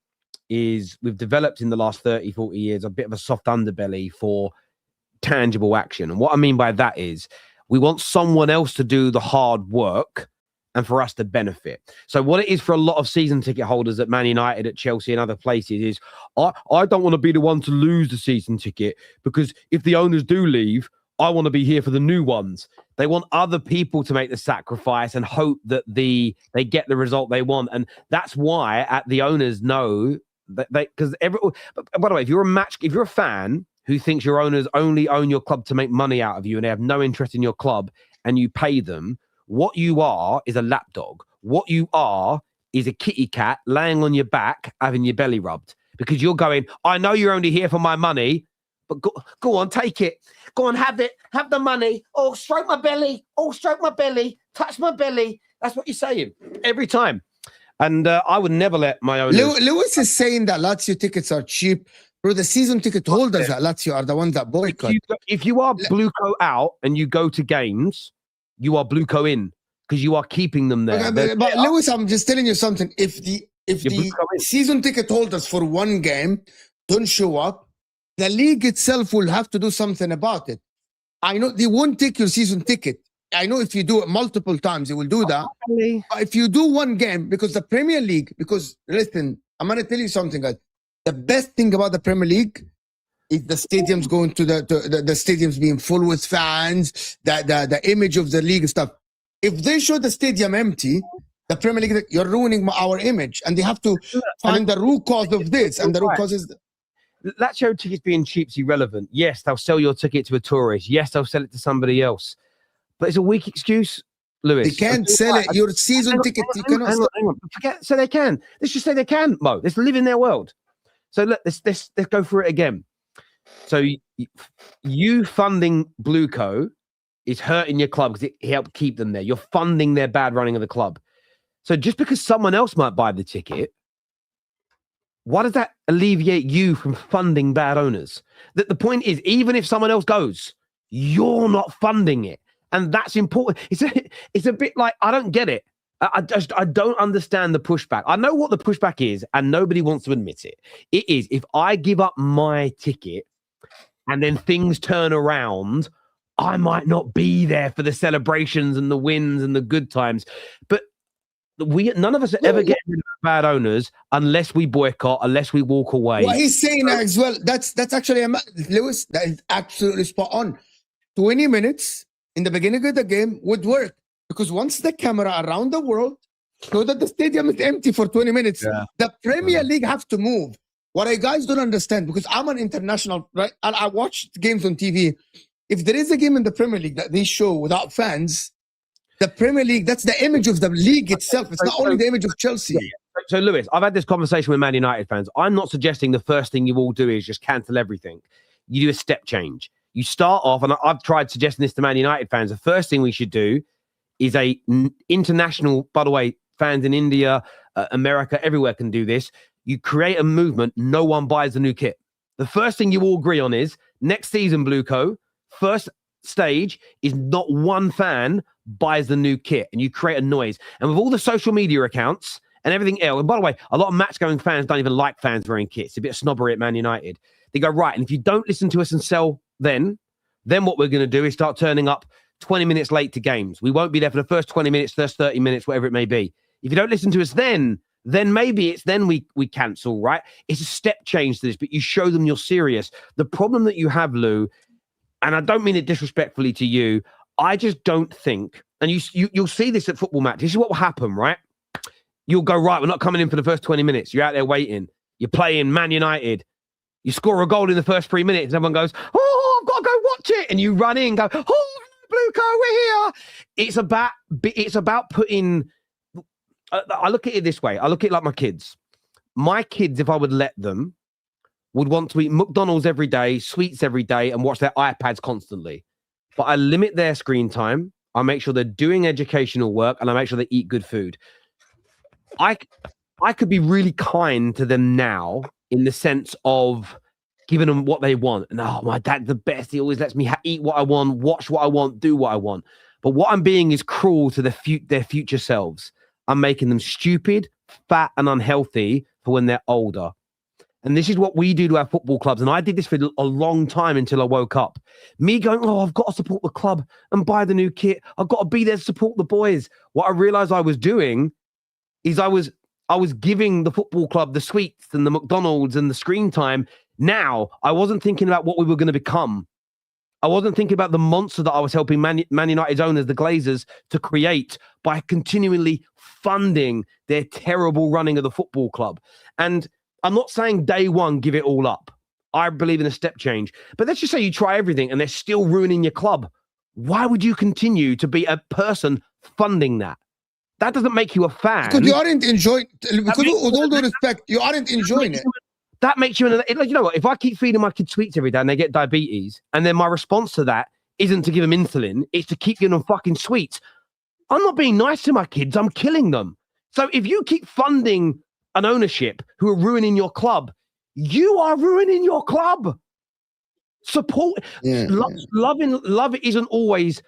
is we've developed in the last 30, 40 years a bit of a soft underbelly for tangible action. And what I mean by that is we want someone else to do the hard work and for us to benefit. So what it is for a lot of season ticket holders at Man United, at Chelsea and other places is, I don't want to be the one to lose the season ticket because if the owners do leave, I want to be here for the new ones. They want other people to make the sacrifice and hope that they get the result they want. And that's why the owners know that because by the way, if you're a fan who thinks your owners only own your club to make money out of you and they have no interest in your club and you pay them, what you are is a lapdog. What you are is a kitty cat laying on your back, having your belly rubbed. Because you're going, I know you're only here for my money, but go on, take it. Go on, have it. Have the money. Oh, stroke my belly. Oh, stroke my belly. Touch my belly. That's what you're saying every time. And I would never let my own... Lewis is saying that Lazio tickets are cheap. Bro, the season ticket holders at Lazio are the ones that boycott. If you are BlueCo out and you go to games... You are BlueCo in because you are keeping them there. Okay, but Lewis, I'm just telling you something. If the season ticket holders for one game don't show up, the league itself will have to do something about it. I know they won't take your season ticket. I know if you do it multiple times, they will do that. But if you do one game, because the Premier League, because listen, I'm going to tell you something, guys. The best thing about the Premier League is the stadiums going to the stadiums being full with fans, the image of the league and stuff. If they show the stadium empty, the Premier League, you're ruining our image, and they have to find the root cause of this, and the root cause is. That show tickets being cheap's irrelevant. Yes, they'll sell your ticket to a tourist. Yes, they'll sell it to somebody else. But it's a weak excuse, Lewis. They can't sell it. Your season ticket. Hang on. Forget. So they can. Let's just say they can, Mo. Let's live in their world. So let's go through it again. So you funding BlueCo is hurting your club because it helped keep them there. You're funding their bad running of the club. So just because someone else might buy the ticket, why does that alleviate you from funding bad owners? That the point is, even if someone else goes, you're not funding it. And that's important. It's a bit like, I don't get it. I don't understand the pushback. I know what the pushback is, and nobody wants to admit it. It is, if I give up my ticket and then things turn around, I might not be there for the celebrations and the wins and the good times. But none of us are ever getting rid of bad owners unless we boycott, unless we walk away. What he's saying as well, that's actually, Lewis, that is absolutely spot on. 20 minutes in the beginning of the game would work, because once the camera around the world show that the stadium is empty for 20 minutes, the Premier League have to move. What I guys don't understand, because I'm an international, right? And I watch games on TV. If there is a game in the Premier League that they show without fans, the Premier League, that's the image of the league itself. It's not only the image of Chelsea. So, Lewis, I've had this conversation with Man United fans. I'm not suggesting the first thing you all do is just cancel everything. You do a step change. You start off, and I've tried suggesting this to Man United fans. The first thing we should do is a international, by the way, fans in India, America, everywhere can do this. You create a movement, no one buys the new kit. The first thing you all agree on is next season, BlueCo, first stage is not one fan buys the new kit, and you create a noise. And with all the social media accounts and everything else, and by the way, a lot of match-going fans don't even like fans wearing kits. It's a bit of snobbery at Man United. They go, right, and if you don't listen to us and sell then what we're going to do is start turning up 20 minutes late to games. We won't be there for the first 20 minutes, first 30 minutes, whatever it may be. If you don't listen to us then maybe it's then we cancel, right? It's a step change to this, but you show them you're serious. The problem that you have, Lou, and I don't mean it disrespectfully to you, I just don't think, and you'll see this at football matches. This is what will happen, right? You'll go, right, we're not coming in for the first 20 minutes. You're out there waiting. You're playing Man United. You score a goal in the first 3 minutes, and everyone goes, oh, I've got to go watch it. And you run in and go, oh, BlueCo, we're here. It's about putting, I look at it this way. I look at it like my kids. My kids, if I would let them, would want to eat McDonald's every day, sweets every day, and watch their iPads constantly. But I limit their screen time. I make sure they're doing educational work, and I make sure they eat good food. I could be really kind to them now in the sense of giving them what they want. And, oh, my dad's the best. He always lets me eat what I want, watch what I want, do what I want. But what I'm being is cruel to their future selves. I'm making them stupid, fat, and unhealthy for when they're older. And this is what we do to our football clubs. And I did this for a long time until I woke up. Me going, oh, I've got to support the club and buy the new kit. I've got to be there to support the boys. What I realized I was doing is I was giving the football club the sweets and the McDonald's and the screen time. Now, I wasn't thinking about what we were going to become. I wasn't thinking about the monster that I was helping Man United's owners, the Glazers, to create by continually funding their terrible running of the football club. And I'm not saying day one, give it all up. I believe in a step change. But let's just say you try everything and they're still ruining your club. Why would you continue to be a person funding that? That doesn't make you a fan. Because you aren't enjoying, with all due respect, you aren't enjoying it. That makes you, you know what, if I keep feeding my kids sweets every day and they get diabetes, and then my response to that isn't to give them insulin, it's to keep giving them fucking sweets. I'm not being nice to my kids, I'm killing them. So if you keep funding an ownership who are ruining your club, you are ruining your club. Support, love isn't always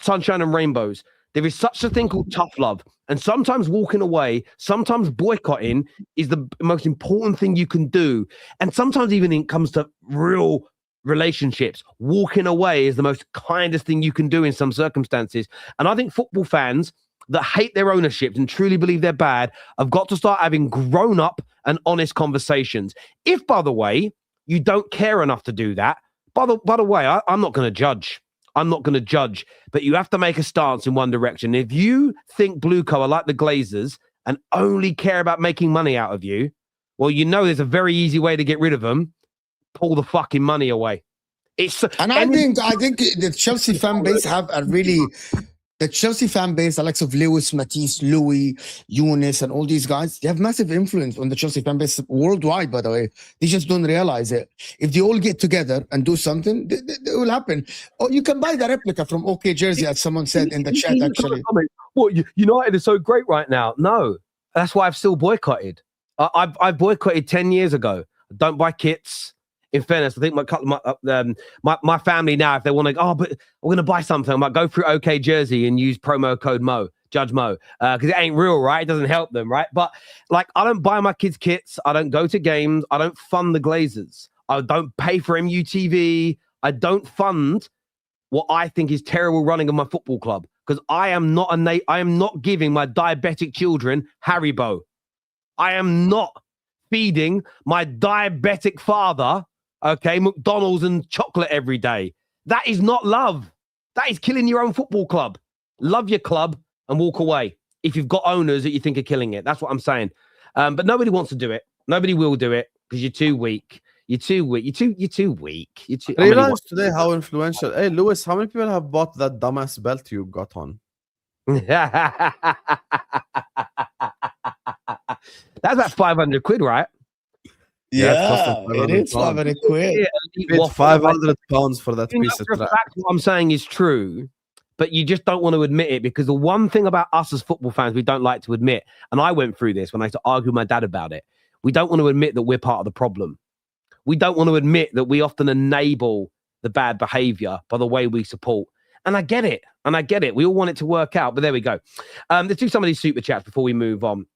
sunshine and rainbows. There is such a thing called tough love. And sometimes walking away, sometimes boycotting is the most important thing you can do. And sometimes even when it comes to real relationships. Walking away is the most kindest thing you can do in some circumstances. And I think football fans that hate their ownership and truly believe they're bad have got to start having grown up and honest conversations. If, by the way, you don't care enough to do that, by the way, I'm not going to judge. I'm not going to judge, but you have to make a stance in one direction. If you think BlueCo are like the Glazers and only care about making money out of you, well, you know there's a very easy way to get rid of them. Pull the fucking money away. I think the Chelsea fan base have a really... The Chelsea fan base, the likes of Lewis, Matisse, Louis, Younes, and all these guys, they have massive influence on the Chelsea fan base worldwide, by the way. They just don't realize it. If they all get together and do something, it will happen. Or you can buy the replica from OK Jersey, as someone said in the chat, actually. What, United is so great right now? No, that's why I've still boycotted. I boycotted 10 years ago. Don't buy kits. In fairness, I think my family now, if they want to, but we're going to buy something, I might go through OK Jersey and use promo code Mo, Judge Mo, because it ain't real, right? It doesn't help them, right? But like, I don't buy my kids kits. I don't go to games. I don't fund the Glazers. I don't pay for MUTV. I don't fund what I think is terrible running of my football club, because I am not giving my diabetic children Haribo. I am not feeding my diabetic father McDonald's and chocolate every day. That is not love. That is killing your own football club. Love your club and walk away if you've got owners that you think are killing it. That's what I'm saying. But nobody wants to do it. Nobody will do it because you're too weak. You're too weak. You're too weak. I realized today how influential. Hey, Lewis, how many people have bought that dumbass belt you got on? That's about 500 quid, right? Yeah, it is 500 quid. It's 500 pounds for that piece of trash. What I'm saying is true, but you just don't want to admit it, because the one thing about us as football fans we don't like to admit, and I went through this when I used to argue with my dad about it, we don't want to admit that we're part of the problem. We don't want to admit that we often enable the bad behavior by the way we support. And I get it. We all want it to work out, but there we go. Let's do some of these super chats before we move on.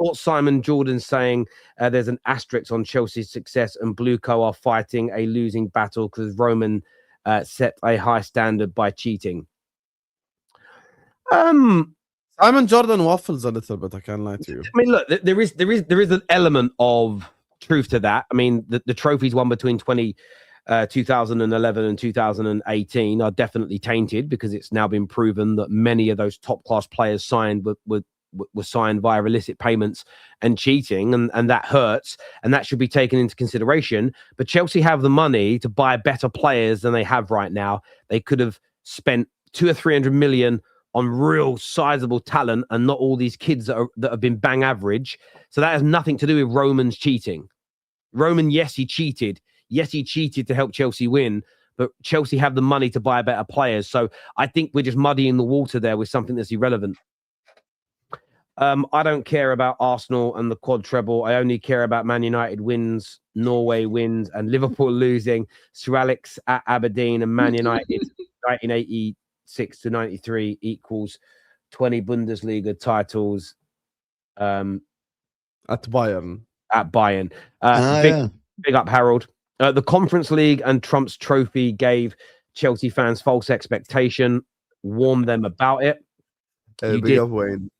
Thought Simon Jordan saying there's an asterisk on Chelsea's success and BlueCo are fighting a losing battle because Roman set a high standard by cheating. Simon Jordan waffles a little bit. I can't lie to you. I mean, look, there is an element of truth to that. I mean, the trophies won between 2011 and 2018 are definitely tainted, because it's now been proven that many of those top class players signed were signed via illicit payments and cheating, and that hurts, and that should be taken into consideration. But Chelsea have the money to buy better players than they have right now. They could have spent 200 or 300 million on real sizable talent and not all these kids that have been bang average. So that has nothing to do with Roman's cheating. Roman, yes, he cheated. Yes, he cheated to help Chelsea win, but Chelsea have the money to buy better players. So I think we're just muddying the water there with something that's irrelevant. I don't care about Arsenal and the quad treble. I only care about Man United wins, Norway wins, and Liverpool losing. Sir Alex at Aberdeen and Man United 1986 to 93 equals 20 Bundesliga titles. At Bayern. Big up, Harold. The Conference League and Trump's trophy gave Chelsea fans false expectation. Warned them about it. Big up, Wayne.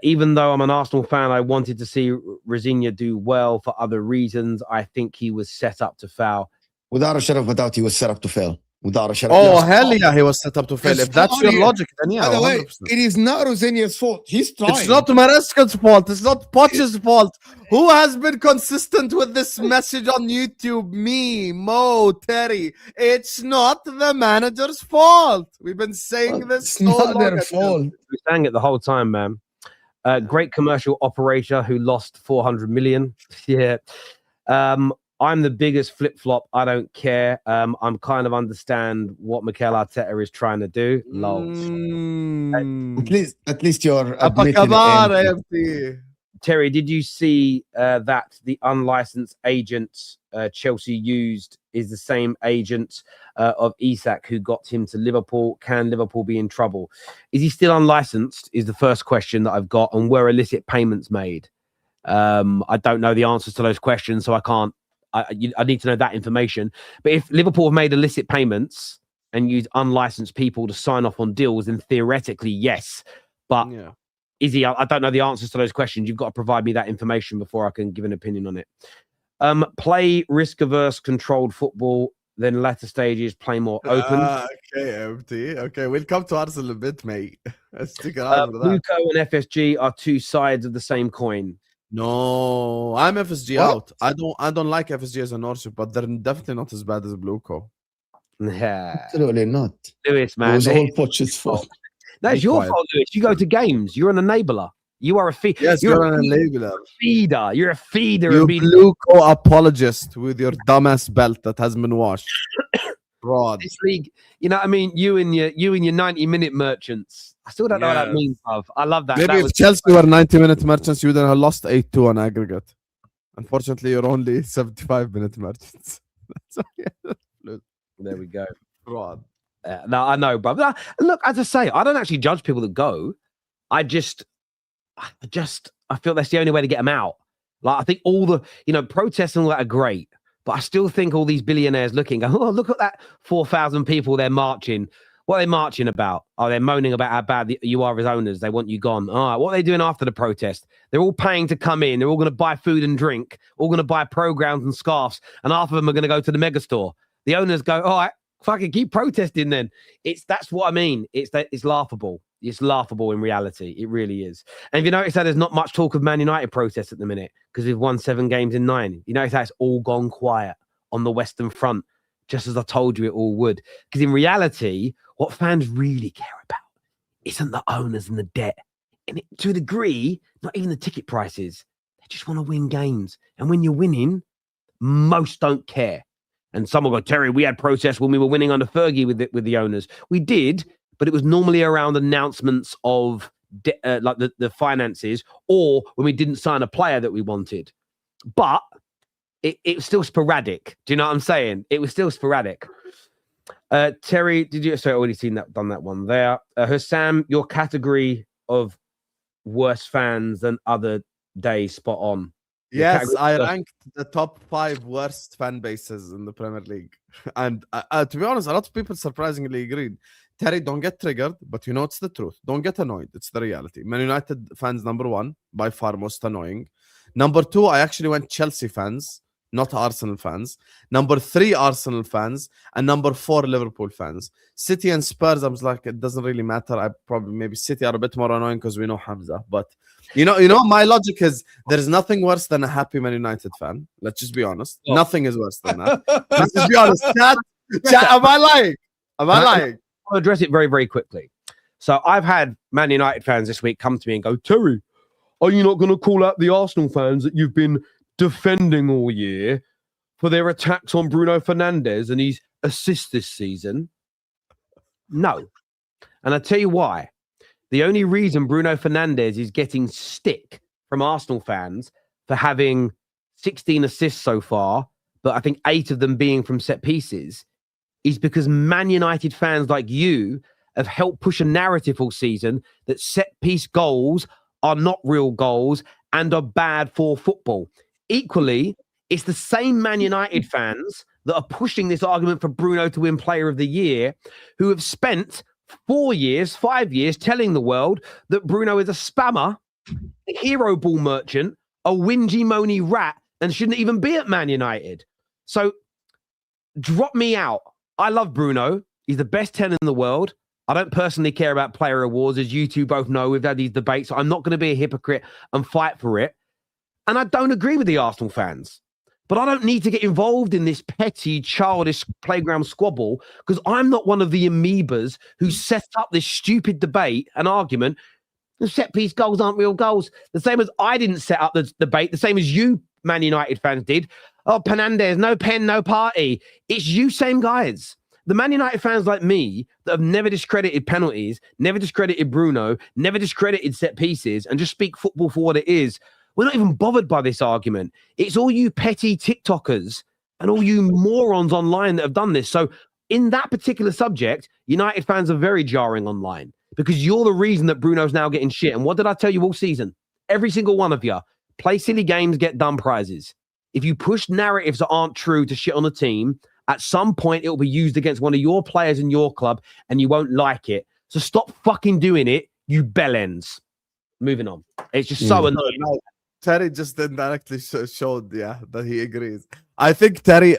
Even though I'm an Arsenal fan, I wanted to see Rosenior do well for other reasons. I think he was set up to fail. Without a shadow of a doubt, he was set up to fail. Without a shadow. Oh, hell yeah, he was set up to fail. If that's your logic, then yeah. By the way, it is not Rosenier's fault. He's trying. It's not Maresca's fault. It's not Poch's fault. Who has been consistent with this message on YouTube? Me, Mo, Terry. It's not the manager's fault. We've been saying this. It's not their fault. We're saying it the whole time, man. Great commercial operator who lost 400 million. Yeah. I'm the biggest flip-flop. I don't care. I'm kind of understand what Mikel Arteta is trying to do. Lols. At least you're Terry, did you see that the unlicensed agent Chelsea used is the same agent of Isak who got him to Liverpool? Can Liverpool be in trouble? Is he still unlicensed is the first question that I've got. And were illicit payments made? I don't know the answers to those questions, so I can't I need to know that information. But if Liverpool have made illicit payments and used unlicensed people to sign off on deals, then theoretically, yes. But Izzy, I don't know the answers to those questions. You've got to provide me that information before I can give an opinion on it. Play risk-averse, controlled football, then latter stages, play more open. Okay, empty. Okay, we'll come to Arsenal a bit, mate. Let's stick around for that. BlueCo and FSG are two sides of the same coin. No, I'm FSG out. I don't like FSG as an ownership, but they're definitely not as bad as Blueco. Absolutely not. Lewis, man. It was all Poch's fault. No, it's your fault, Lewis. You go to games. You're an enabler. You are a feeder. Yes, you're an enabler. Feeder. You're a feeder. You Blueco apologist with your dumbass belt that has been washed. Fraud. This league, you know what I mean? You and your 90-minute merchants. I still don't know what that means, bruv. I love that. Maybe if Chelsea were 90-minute merchants, you would have lost 8-2 on aggregate. Unfortunately, you're only 75-minute merchants. There we go. Fraud. No, I know, bro. Look, as I say, I don't actually judge people that go. I feel that's the only way to get them out. Like, I think all the, protests and all that are great, but I still think all these billionaires looking, oh, look at that 4,000 people they're marching. What are they marching about? Oh, they're moaning about how bad you are as owners. They want you gone. All right, what are they doing after the protest? They're all paying to come in. They're all going to buy food and drink, all going to buy programs and scarves, and half of them are going to go to the megastore. The owners go, all right, fucking keep protesting then. That's what I mean. It's laughable. It's laughable in reality. It really is. And if you notice that there's not much talk of Man United protests at the minute because we've won 7 games in 9. You notice that it's all gone quiet on the Western Front, just as I told you it all would. Because in reality, what fans really care about isn't the owners and the debt. And to a degree, not even the ticket prices. They just want to win games. And when you're winning, most don't care. And some will go, Terry, we had protests when we were winning under Fergie with the owners. We did, but it was normally around announcements of like the finances, or when we didn't sign a player that we wanted. But it was still sporadic. Do you know what I'm saying? It was still sporadic. Terry, did you? Sorry, I already done that one there. Hussam, your category of worst fans than other days, spot on. Yes, I ranked the top 5 worst fan bases in the Premier League. And to be honest, a lot of people surprisingly agreed. Terry, don't get triggered, but it's the truth. Don't get annoyed. It's the reality. Man United fans, number 1, by far most annoying. Number 2, I actually went Chelsea fans, not Arsenal fans. Number 3, Arsenal fans. And number 4, Liverpool fans. City and Spurs, I was like, it doesn't really matter. Maybe City are a bit more annoying because we know Hamza. But, my logic is there's nothing worse than a happy Man United fan. Let's just be honest. Oh. Nothing is worse than that. Let's just be honest. Chat, am I lying? I'll address it very, very quickly. So I've had Man United fans this week come to me and go, Terry, are you not going to call out the Arsenal fans that you've been defending all year for their attacks on Bruno Fernandes and his assists this season? No. And I'll tell you why. The only reason Bruno Fernandes is getting stick from Arsenal fans for having 16 assists so far, but I think 8 of them being from set pieces, is because Man United fans like you have helped push a narrative all season that set piece goals are not real goals and are bad for football. Equally, it's the same Man United fans that are pushing this argument for Bruno to win Player of the Year, who have spent 4 years, 5 years telling the world that Bruno is a spammer, a hero ball merchant, a whingy moany rat, and shouldn't even be at Man United. So drop me out. I love Bruno. He's the best 10 in the world. I don't personally care about player awards, as you two both know. We've had these debates. So I'm not going to be a hypocrite and fight for it. And I don't agree with the Arsenal fans. But I don't need to get involved in this petty, childish playground squabble because I'm not one of the amoebas who set up this stupid debate and argument. The set-piece goals aren't real goals. The same as I didn't set up the debate, the same as you Man United fans did. Oh, Fernandes, no pen, no party. It's you same guys. The Man United fans like me that have never discredited penalties, never discredited Bruno, never discredited set pieces, and just speak football for what it is. We're not even bothered by this argument. It's all you petty TikTokers and all you morons online that have done this. So in that particular subject, United fans are very jarring online because you're the reason that Bruno's now getting shit. And what did I tell you all season? Every single one of you. Play silly games, get dumb prizes. if you push narratives that aren't true to shit on the team, at some point it will be used against one of your players in your club and you won't like it. So stop fucking doing it, you bellends. Moving on. It's just so annoying. No, Terry just indirectly showed, that he agrees. I think Terry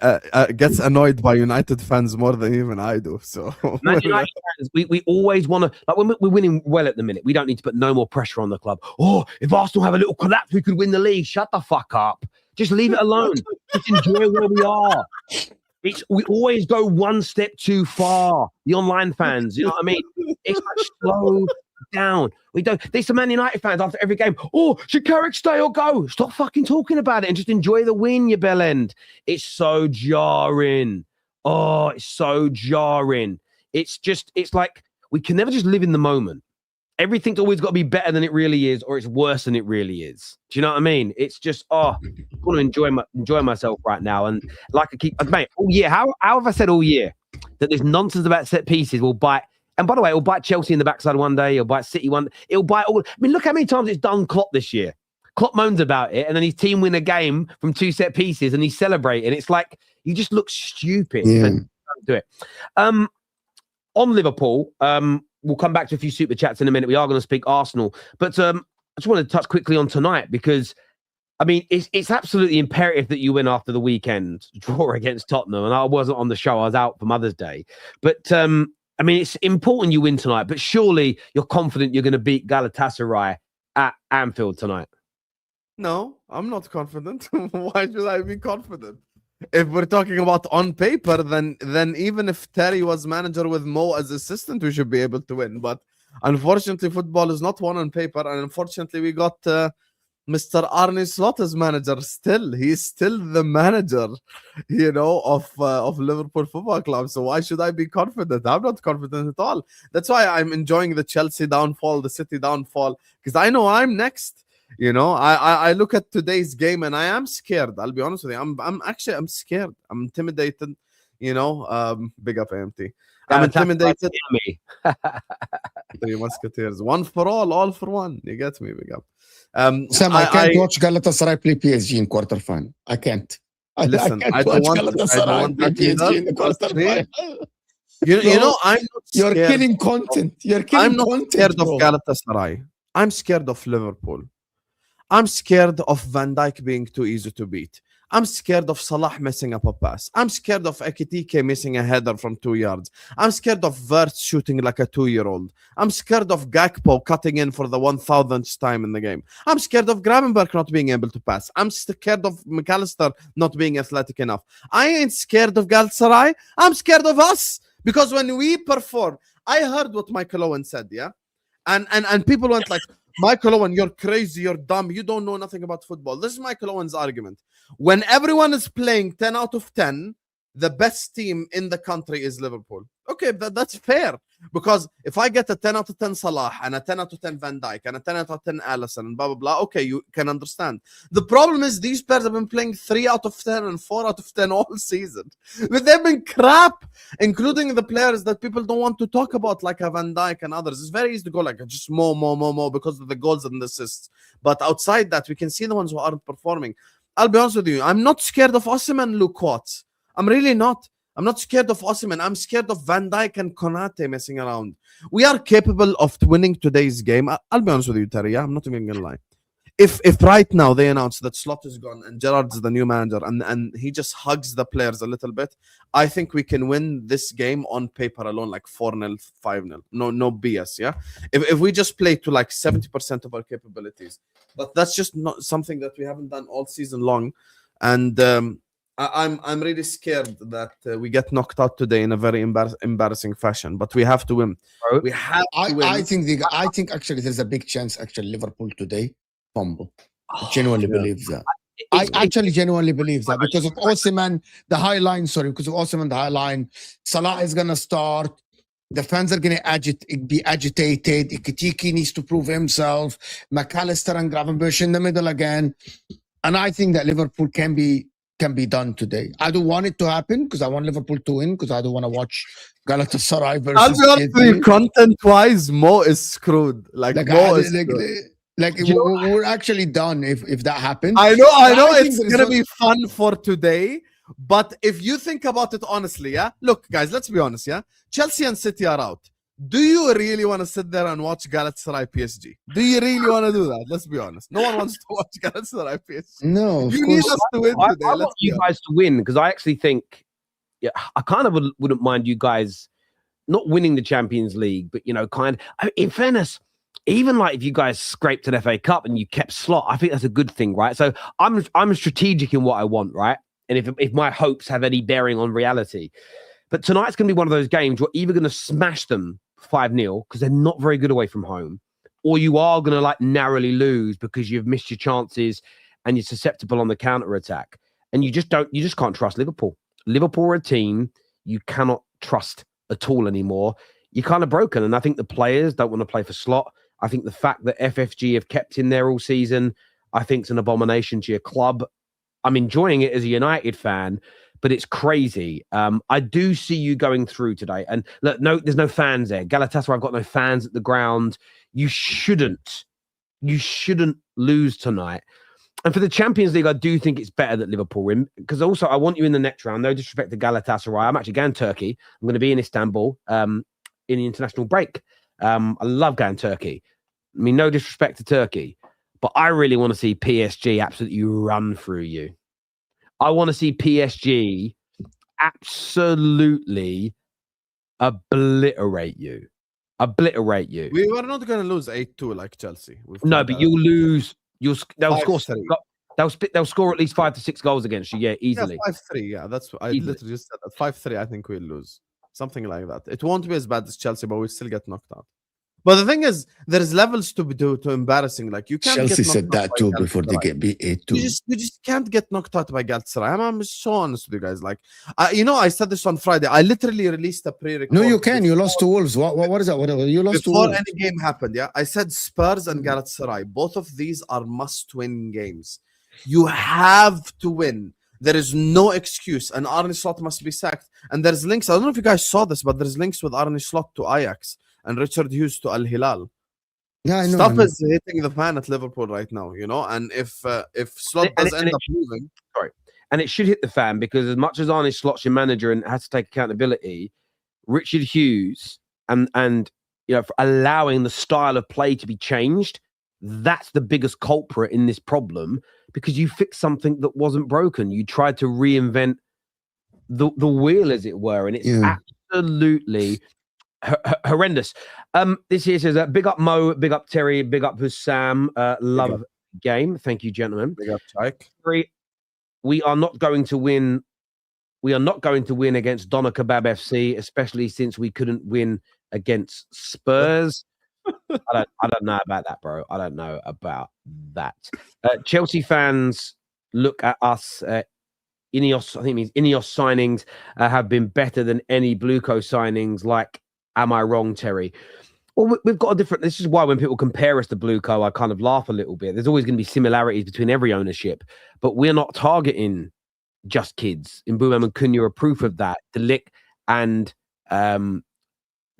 gets annoyed by United fans more than even I do. So Man United fans, we always want to, like when we're winning well at the minute, we don't need to put no more pressure on the club. Oh, if Arsenal have a little collapse, we could win the league. Shut the fuck up. Just leave it alone. Just enjoy where we are. We always go one step too far. The online fans, you know what I mean? It's like slow down. We don't. There's some Man United fans after every game. Oh, should Carrick stay or go? Stop fucking talking about it and just enjoy the win, you bellend. It's so jarring. Oh, it's so jarring. It's like we can never just live in the moment. Everything's always got to be better than it really is, or it's worse than it really is. Do you know what I mean? It's just, I want to enjoy myself right now. And like I keep, mate, all year, how have I said all year that this nonsense about set pieces will bite? And by the way, it'll bite Chelsea in the backside one day. It'll bite City one. It'll bite all. I mean, look how many times it's done Klopp this year. Klopp moans about it, and then his team win a game from 2 set pieces, and he's celebrating. It's like you just look stupid. Yeah. Don't do it. On Liverpool, we'll come back to a few super chats in a minute. We are going to speak Arsenal, but I just want to touch quickly on tonight because, I mean, it's absolutely imperative that you win after the weekend draw against Tottenham. And I wasn't on the show; I was out for Mother's Day, but. I mean, it's important you win tonight, but surely you're confident you're going to beat Galatasaray at Anfield tonight. No, I'm not confident. Why should I be confident? If we're talking about on paper, then even if Terry was manager with Mo as assistant, we should be able to win. But unfortunately, football is not one on paper, and unfortunately, we got Mr. Arne Slot as manager. Still, he's still the manager, of Liverpool Football Club. So why should I be confident? I'm not confident at all. That's why I'm enjoying the Chelsea downfall, the City downfall, because I know I'm next. I look at today's game and I am scared. I'll be honest with you. I'm scared. I'm intimidated. Big up AMT. I'm intimidated. Three Musketeers, one for all for one. You get me, big up. Sam, I can't watch Galatasaray play PSG in quarterfinal. I can't. Listen, I I can't don't watch Galatasaray play PSG in the quarterfinal. I'm not You're scared killing content. You're killing I'm not content, scared of bro. Galatasaray. I'm scared of Liverpool. I'm scared of Van Dijk being too easy to beat. I'm scared of Salah messing up a pass. I'm scared of Ekitike missing a header from 2 yards. I'm scared of Wirtz shooting like a 2-year-old. I'm scared of Gakpo cutting in for the 1000th time in the game. I'm scared of Gravenberch not being able to pass. I'm scared of McAllister not being athletic enough. I ain't scared of Galatasaray. I'm scared of us. Because when we perform, I heard what Michael Owen said, yeah? And people went like, Michael Owen, you're crazy, you're dumb, you don't know nothing about football. This is Michael Owen's argument. When everyone is playing 10 out of 10, the best team in the country is Liverpool. Okay, that's fair. Because if I get a 10 out of 10 Salah and a 10 out of 10 Van Dijk and a 10 out of 10 Alisson and blah, blah, blah, okay, you can understand. The problem is these players have been playing 3 out of 10 and 4 out of 10 all season. But they've been crap, including the players that people don't want to talk about, like a Van Dijk and others. It's very easy to go like just more because of the goals and the assists. But outside that, we can see the ones who aren't performing. I'll be honest with you, I'm not scared of Osimhen, Luke Watts. I'm really not. I'm not scared of Osimhen. I'm scared of Van Dijk and Konate messing around. We are capable of winning today's game. I'll be honest with you, Terry. I'm not even going to lie. If right now they announce that Slot is gone and Gerrard's the new manager and he just hugs the players a little bit, I think we can win this game on paper alone, like 4-0, 5-0. No BS, yeah? If we just play to like 70% of our capabilities. But that's just not something that we haven't done all season long. And I'm really scared that we get knocked out today in a very embarrassing fashion. But we have to win. We have to win. I think actually there's a big chance actually Liverpool today fumble. I genuinely believe that. I actually genuinely believe that because of Osimhen, the high line. Because of Osimhen, the high line. Salah is gonna start. The fans are gonna be agitated. Ekitike needs to prove himself. McAllister and Gravenberch in the middle again. And I think that Liverpool can be done today. I don't want it to happen because I want Liverpool to win because I don't want to watch Galatasaray versus. I'll be honest with you, content-wise, Mo is screwed. Like Mo is screwed. Like we're actually done if that happens. I know think it's there's gonna no- be fun for today, but if you think about it honestly, yeah. Look, guys, let's be honest, yeah. Chelsea and City are out. Do you really want to sit there and watch Galatasaray PSG? Do you really want to do that? Let's be honest. No one wants to watch Galatasaray PSG. No, You need us to win today. I want you guys to win because I actually think, yeah, I kind of wouldn't mind you guys not winning the Champions League, but in fairness, even like if you guys scraped an FA Cup and you kept slot, I think that's a good thing, right? So I'm strategic in what I want, right? And if my hopes have any bearing on reality, but tonight's going to be one of those games you're either going to smash them 5-0 because they're not very good away from home, or you are going to like narrowly lose because you've missed your chances and you're susceptible on the counter attack, and you just can't trust Liverpool. Liverpool are a team you cannot trust at all anymore. You're kind of broken, and I think the players don't want to play for slot. I think the fact that FFG have kept in there all season, I think it's an abomination to your club. I'm enjoying it as a United fan, but it's crazy. I do see you going through today. And look, no, there's no fans there. Galatasaray, I've got no fans at the ground. You shouldn't lose tonight. And for the Champions League, I do think it's better that Liverpool win, because also I want you in the next round. No disrespect to Galatasaray. I'm actually going to Turkey. I'm going to be in Istanbul in the international break. I love going to Turkey. I mean, no disrespect to Turkey, but I really want to see PSG absolutely run through you. I want to see PSG absolutely obliterate you. We were not going to lose 8-2 like Chelsea. No, but you'll lose. They'll score. They'll score at least 5 to 6 goals against you. Yeah, easily. Yeah, 5-3. Yeah, that's what I literally just said. That 5-3. I think we'll lose something like that. It won't be as bad as Chelsea, but we still get knocked out. But the thing is, there's levels to embarrassing. Like you can't. Chelsea get said that too before they get beat 8-2. You just can't get knocked out by Galatasaray. I'm so honest with you guys. Like, I said this on Friday. I literally released a pre-record. No, you can. You lost to Wolves. What is that? Whatever. You lost to before Wolves. any game happened. Yeah, I said Spurs and Galatasaray. Both of these are must-win games. You have to win. There is no excuse, and Arne Slot must be sacked. And there's links. I don't know if you guys saw this, but there's links with Arne Slot to Ajax and Richard Hughes to Al Hilal. Yeah, I know. Stuff is hitting the fan at Liverpool right now, and if Slot does end up moving, and it should hit the fan, because as much as Arne Slot's your manager and has to take accountability, Richard Hughes and for allowing the style of play to be changed, that's the biggest culprit in this problem, because you fixed something that wasn't broken. You tried to reinvent the wheel, as it were, and it's absolutely horrendous. This here says big up Mo, big up Terry, big up Hussam. Love game. Thank you, gentlemen. Big up Tyke. We are not going to win. We are not going to win against Doner Kebab FC, especially since we couldn't win against Spurs. I don't know about that, bro. I don't know about that. Chelsea fans look at us. Ineos, I think it means Ineos signings have been better than any BlueCo signings. Like, am I wrong, Terry? Well, we've got a different. This is why when people compare us to BlueCo, I kind of laugh a little bit. There's always going to be similarities between every ownership, but we're not targeting just kids. Mbeumo and Cunha are proof of that. Delic and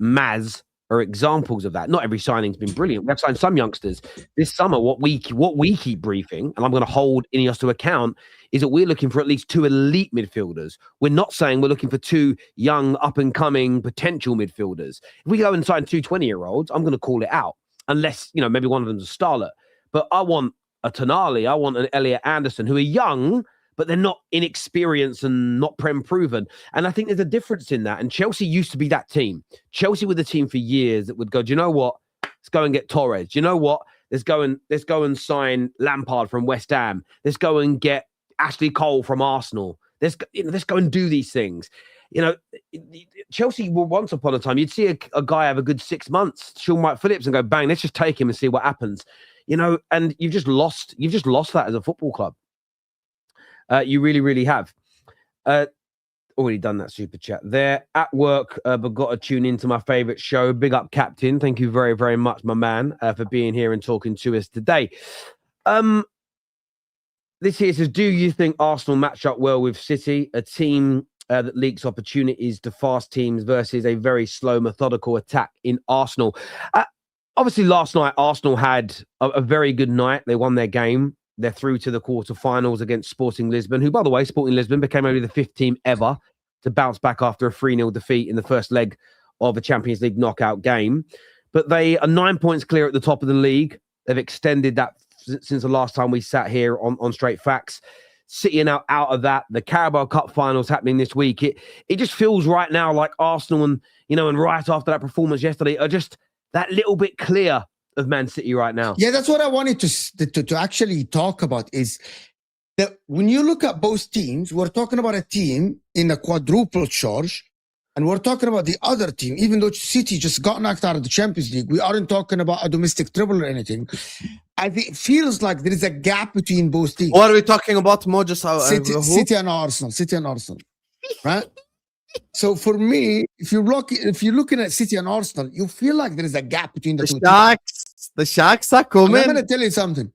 Maz are examples of that. Not every signing's been brilliant. We have signed some youngsters this summer. What we keep briefing, and I'm going to hold Ineos to account, is that we're looking for at least 2 elite midfielders. We're not saying we're looking for 2 young, up-and-coming potential midfielders. If we go and sign 2 20-year-olds, I'm going to call it out, unless maybe one of them's a starlet. But I want a Tonali, I want an Elliot Anderson, who are young, but they're not inexperienced and not prem-proven. And I think there's a difference in that. And Chelsea used to be that team. Chelsea were the team for years that would go, do you know what? Let's go and get Torres. Do you know what? Let's go and sign Lampard from West Ham. Let's go and get Ashley Cole from Arsenal. Let's go and do these things. Chelsea were once upon a time, you'd see a guy have a good 6 months, Sean White Phillips, and go, bang, let's just take him and see what happens. And you've just lost that as a football club. You really, really have. Already done that super chat there. At work, but got to tune into my favourite show. Big up, Captain. Thank you very, very much, my man, for being here and talking to us today. This here says, do you think Arsenal match up well with City, a team that leaks opportunities to fast teams versus a very slow, methodical attack in Arsenal? obviously last night Arsenal had a very good night. They won their game. They're through to the quarterfinals against Sporting Lisbon, who, by the way, Sporting Lisbon became only the 5th team ever to bounce back after a 3-0 defeat in the first leg of a Champions League knockout game. But they are 9 points clear at the top of the league. They've extended that since the last time we sat here on Straight Facts. City are now out of that. The Carabao Cup finals happening this week. It just feels right now like Arsenal and right after that performance yesterday are just that little bit clear of Man City right now. Yeah, that's what I wanted to actually talk about is that when you look at both teams, we're talking about a team in a quadruple charge, and we're talking about the other team. Even though City just got knocked out of the Champions League, we aren't talking about a domestic treble or anything. I think it feels like there is a gap between both teams. What are we talking about, Mo? Just City and Arsenal. City and Arsenal, right? So for me, if you're looking at City and Arsenal, you feel like there is a gap between the two teams. The Sharks are coming. And I'm going to tell you something.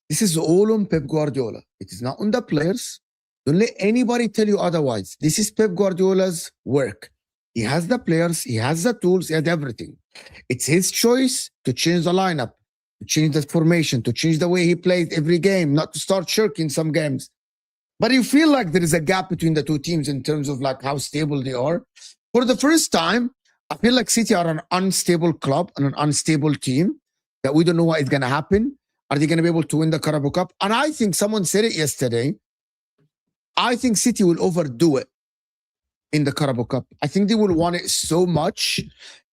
This is all on Pep Guardiola. It is not on the players. Don't let anybody tell you otherwise. This is Pep Guardiola's work. He has the players, he has the tools, he has everything. It's his choice to change the lineup, to change the formation, to change the way he plays every game, not to start shirking some games. But you feel like there is a gap between the two teams in terms of like how stable they are. For the first time, I feel like City are an unstable club and an unstable team that we don't know what is going to happen. Are they going to be able to win the Carabao Cup? And I think someone said it yesterday. I think City will overdo it in the Carabao Cup. I think they will want it so much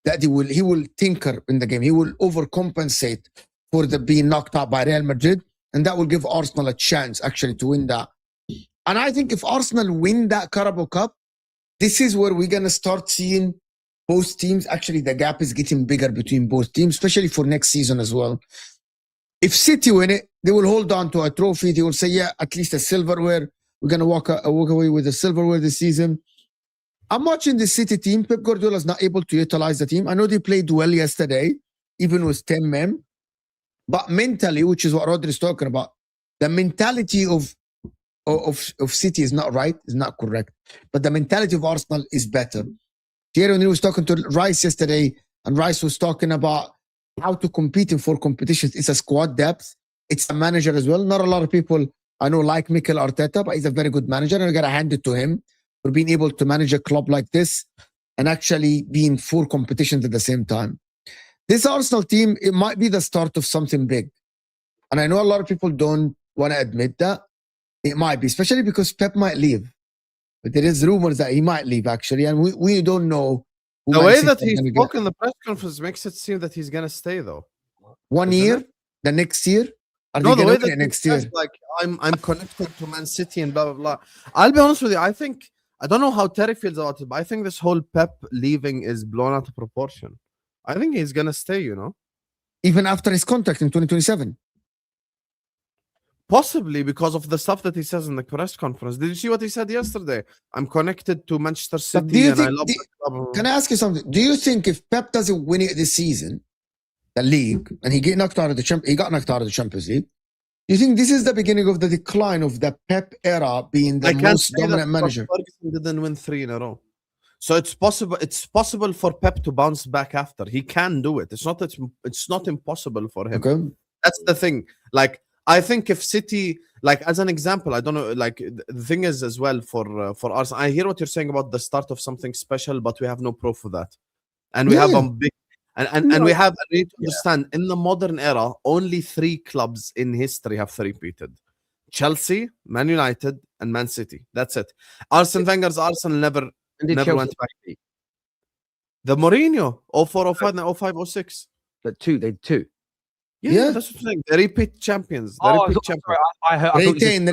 that he will tinker in the game. He will overcompensate for the being knocked out by Real Madrid, and that will give Arsenal a chance actually to win that. And I think if Arsenal win that Carabao Cup, this is where we're going to start seeing both teams. Actually, the gap is getting bigger between both teams, especially for next season as well. If City win it, they will hold on to a trophy. They will say, yeah, at least a silverware. We're going to walk away with the silverware this season. I'm watching the City team. Pep Guardiola is not able to utilize the team. I know they played well yesterday, even with 10 men. But mentally, which is what Rodri is talking about, the mentality of City is not right, is not correct. But the mentality of Arsenal is better. Thierry Henry was talking to Rice yesterday, and Rice was talking about how to compete in 4 competitions. It's a squad depth. It's a manager as well. Not a lot of people I know like Mikel Arteta, but he's a very good manager, and I got to hand it to him for being able to manage a club like this and actually be in 4 competitions at the same time. This Arsenal team, it might be the start of something big. And I know a lot of people don't want to admit that. It might be, especially because Pep might leave. But there is rumors that he might leave, actually, and we don't know. The way that he spoke in the press conference makes it seem that he's going to stay, though. 1 year? The next year? Are no, they the way going that next says, year? like, I'm connected to Man City and blah, blah, blah. I'll be honest with you. I don't know how Terry feels about it, but I think this whole Pep leaving is blown out of proportion. I think he's going to stay, Even after his contract in 2027? Possibly because of the stuff that he says in the press conference. Did you see what he said yesterday? I'm connected to Manchester City and I love the club. Can I ask you something? Do you think if Pep doesn't win it this season, the league, and he got knocked out of the Champions League, do you think this is the beginning of the decline of the Pep era being the most dominant manager? Ferguson didn't win 3 in a row. So it's possible for Pep to bounce back after. He can do it. It's not impossible for him. Okay. That's the thing. Like, I think if City, like as an example, I don't know, like the thing is as well for us, I hear what you're saying about the start of something special, but we have no proof of that. And we have a big and we need to understand in the modern era, only 3 clubs in history have three-peated. Chelsea, Man United, and Man City. That's it. Arsene Wenger's Arsenal never went back. The Mourinho, 04, 05, 05, 06. But they had 2. Yeah, that's what I'm saying. They repeat champions. They repeat champions.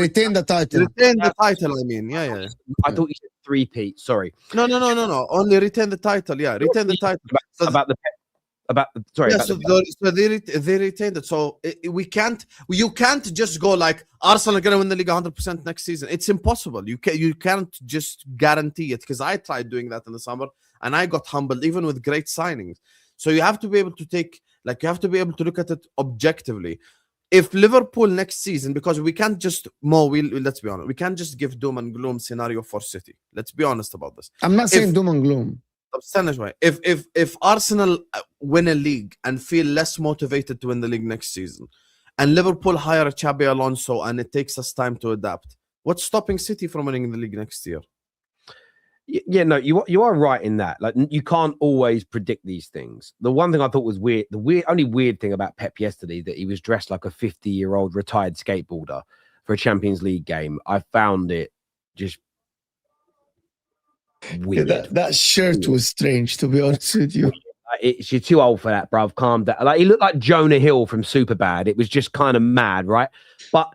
Retain the title. Retain the title, I mean. Yeah. I thought you said 3-peat. Sorry. No. Only retain the title. Yeah, retain the title. So they retained it. So you can't just go like Arsenal are gonna win the league 100% next season. It's impossible. You can't just guarantee it, because I tried doing that in the summer and I got humbled even with great signings. So you have to be able to look at it objectively. If Liverpool next season, because we can't just let's be honest, we can't just give doom and gloom scenario for City. Let's be honest about this. I'm not saying doom and gloom. طب استنى شوي. If Arsenal win a league and feel less motivated to win the league next season, and Liverpool hire Xabi Alonso and it takes us time to adapt, what's stopping City from winning the league next year? Yeah, no, you are right in that. Like, you can't always predict these things. The one thing I thought was weird, only weird thing about Pep yesterday, that he was dressed like a 50-year-old retired skateboarder for a Champions League game. I found it just weird. Yeah, that shirt was strange, to be honest with you. You're too old for that, bruv. Calm down. Like, he looked like Jonah Hill from Superbad. It was just kind of mad, right? But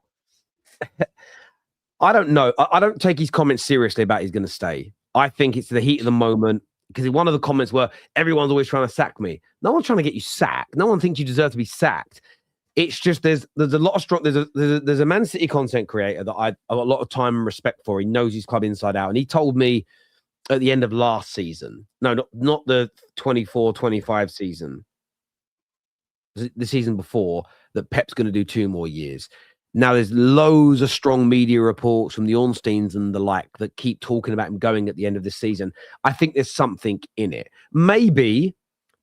I don't know. I don't take his comments seriously about he's going to stay. I think it's the heat of the moment, because one of the comments were, everyone's always trying to sack me. No one's trying to get you sacked. No one thinks you deserve to be sacked. It's just there's a lot of strong. There's a Man City content creator that I've got a lot of time and respect for. He knows his club inside out, and he told me at the end of last season, no, not the 24-25 season, the season before, that Pep's going to do 2 more years. Now, there's loads of strong media reports from the Ornsteins and the like that keep talking about him going at the end of this season. I think there's something in it. Maybe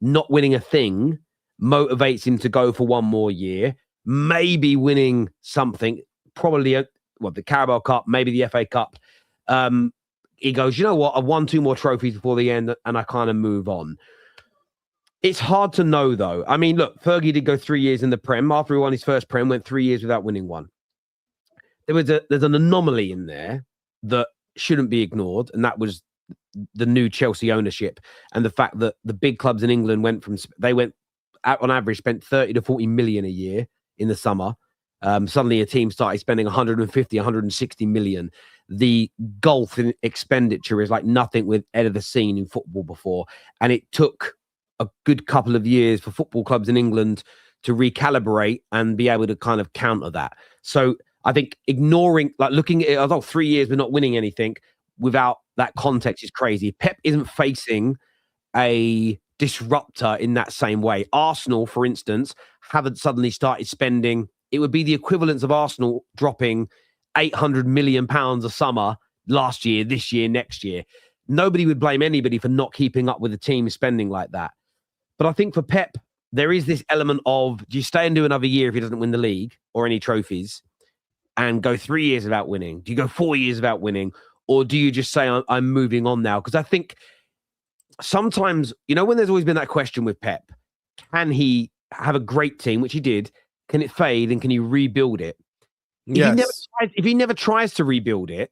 not winning a thing motivates him to go for 1 more year. Maybe winning something, probably the Carabao Cup, maybe the FA Cup. He goes, you know what? I've won 2 more trophies before the end, and I kind of move on. It's hard to know, though. I mean, look, Fergie did go 3 years in the Prem. After he won his first Prem, went 3 years without winning one. There's an anomaly in there that shouldn't be ignored, and that was the new Chelsea ownership and the fact that the big clubs in England went out on average, spent 30 to 40 million a year in the summer. Suddenly a team started spending 150, 160 million. The gulf in expenditure is like nothing we've ever seen in football before. And it took a good couple of years for football clubs in England to recalibrate and be able to kind of counter that. So I think looking at it, although 3 years we're not winning anything without that context is crazy. Pep isn't facing a disruptor in that same way. Arsenal, for instance, haven't suddenly started spending. It would be the equivalent of Arsenal dropping £800 million a summer last year, this year, next year. Nobody would blame anybody for not keeping up with the team spending like that. But I think for Pep, there is this element of, do you stay and do another year if he doesn't win the league or any trophies and go 3 years without winning? Do you go 4 years without winning? Or do you just say, I'm moving on now? Because I think sometimes, when there's always been that question with Pep, can he have a great team, which he did? Can it fade and can he rebuild it? Yes. If he never tries to rebuild it,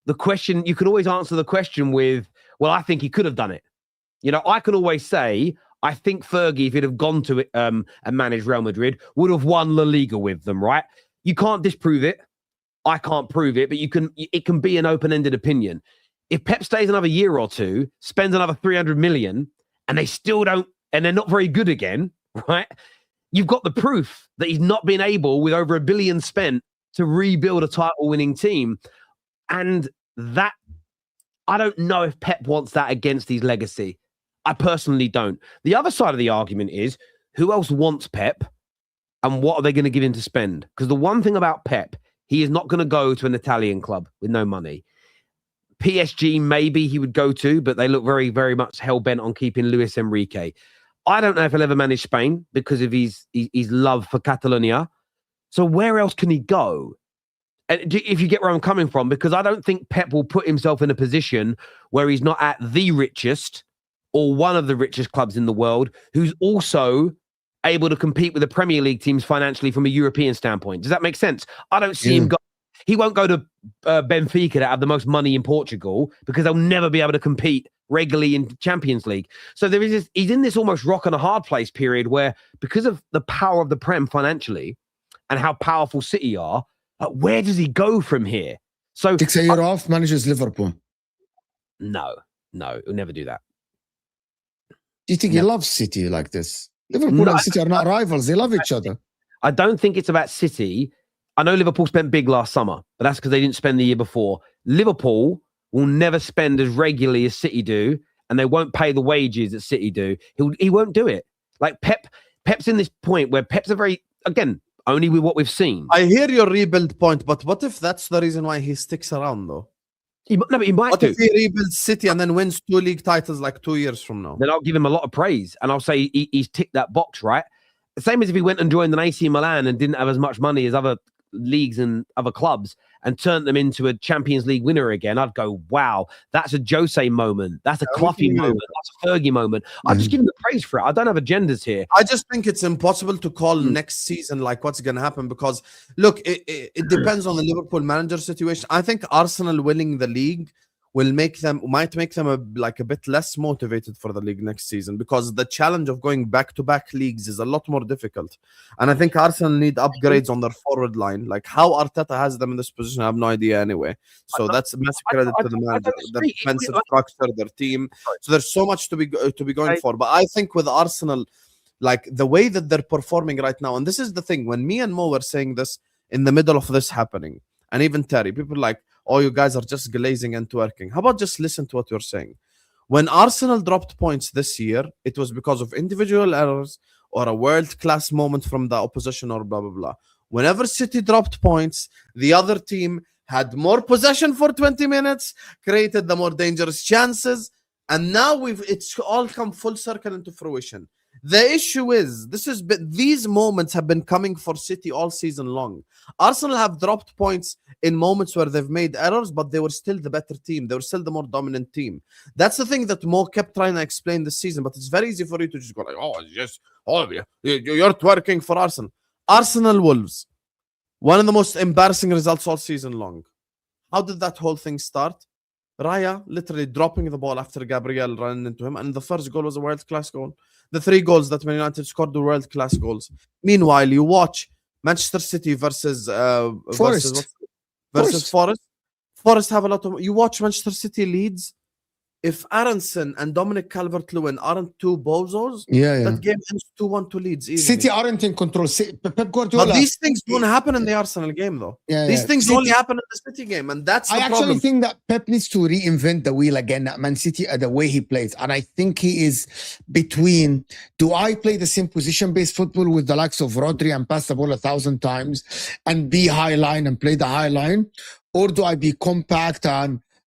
the question, you can always answer the question with, well, I think he could have done it. I can always say, I think Fergie, if he'd have gone to it and managed Real Madrid, would have won La Liga with them, right? You can't disprove it. I can't prove it, but it can be an open-ended opinion. If Pep stays another year or two, spends another 300 million, and they still don't, and they're not very good again, right? You've got the proof that he's not been able, with over $1 billion spent, to rebuild a title-winning team. And that, I don't know if Pep wants that against his legacy. I personally don't. The other side of the argument is, who else wants Pep, and what are they going to give him to spend? Because the one thing about Pep, he is not going to go to an Italian club with no money. PSG, maybe he would go to, but they look very, very much hell-bent on keeping Luis Enrique. I don't know if he'll ever manage Spain because of his love for Catalonia. So where else can he go? And if you get where I'm coming from, because I don't think Pep will put himself in a position where he's not at the richest or one of the richest clubs in the world, who's also able to compete with the Premier League teams financially from a European standpoint. Does that make sense? I don't see him go. He won't go to Benfica that have the most money in Portugal because they'll never be able to compete regularly in Champions League. So there is this, he's in this almost rock and a hard place period where, because of the power of the Prem financially and how powerful City are, where does he go from here? So takes a year off, manages Liverpool. No, he'll never do that. Do you think he loves City like this? Liverpool and City are not rivals. They love each other. I don't think it's about City. I know Liverpool spent big last summer, but that's because they didn't spend the year before. Liverpool will never spend as regularly as City do, and they won't pay the wages that City do. He won't do it. Like Pep's in this point where Pep's a very, again, only with what we've seen. I hear your rebuild point, but what if that's the reason why he sticks around, though? No, but he might What do. if he rebuilds City and then wins 2 league titles like 2 years from now? Then I'll give him a lot of praise, and I'll say he's ticked that box, right? The same as if he went and joined an AC Milan and didn't have as much money as other leagues and other clubs and turned them into a Champions League winner again. I'd go, wow, that's a Jose moment. That's a Cloughy moment. That's a Fergie moment. I just give him the praise for it. I don't have agendas here. I just think it's impossible to call next season like what's going to happen because, look, it depends on the Liverpool manager situation. I think Arsenal winning the league might make them a bit less motivated for the league next season because the challenge of going back-to-back leagues is a lot more difficult. And I think Arsenal need upgrades on their forward line. Like how Arteta has them in this position, I have no idea anyway. So that's a massive credit to the manager, the defensive structure, their team. So there's so much to be going for. But I think with Arsenal, like the way that they're performing right now, and this is the thing, when me and Mo were saying this in the middle of this happening, and even Terry, people like, oh, you guys are just glazing and twerking. How about just listen to what you're saying? When Arsenal dropped points this year, it was because of individual errors or a world-class moment from the opposition or blah, blah, blah. Whenever City dropped points, the other team had more possession for 20 minutes, created the more dangerous chances, and now it's all come full circle into fruition. The issue is, these moments have been coming for City all season long. Arsenal have dropped points in moments where they've made errors, but they were still the better team. They were still the more dominant team. That's the thing that Mo kept trying to explain this season, but it's very easy for you to just go like, oh, yes, oh, you're twerking for Arsenal. Arsenal Wolves, one of the most embarrassing results all season long. How did that whole thing start? Raya literally dropping the ball after Gabriel running into him, and the first goal was a world-class goal. The 3 goals that Man United scored were world-class goals. Meanwhile, you watch Manchester City versus Forest. Forest have a lot of... You watch Manchester City Leeds. If Aronson and Dominic Calvert-Lewin aren't 2 bozos, that game ends 2-1 to Leeds. Easily. City aren't in control. Pep Guardiola. But these things don't happen in the Arsenal game, though. These things only happen in the City game, and that's the problem. I actually think that Pep needs to reinvent the wheel again at Man City, the way he plays. And I think he is between, do I play the same position-based football with the likes of Rodri and pass the ball 1,000 times and be high line and play the high line? Or do I be compact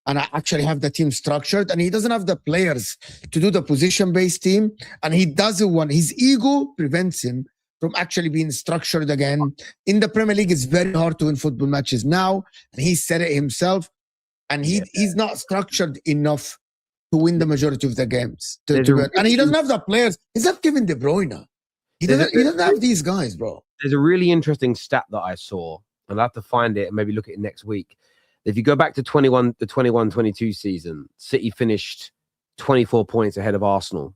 and I actually have the team structured? And he doesn't have the players to do the position-based team. And he doesn't want, his ego prevents him from actually being structured again. In the Premier League, it's very hard to win football matches now. And he said it himself. And he's not structured enough to win the majority of the games. And he doesn't have the players. He's not Kevin De Bruyne. He doesn't have these guys, bro. There's a really interesting stat that I saw. I'll have to find it and maybe look at it next week. If you go back to the 21-22 season, City finished 24 points ahead of Arsenal.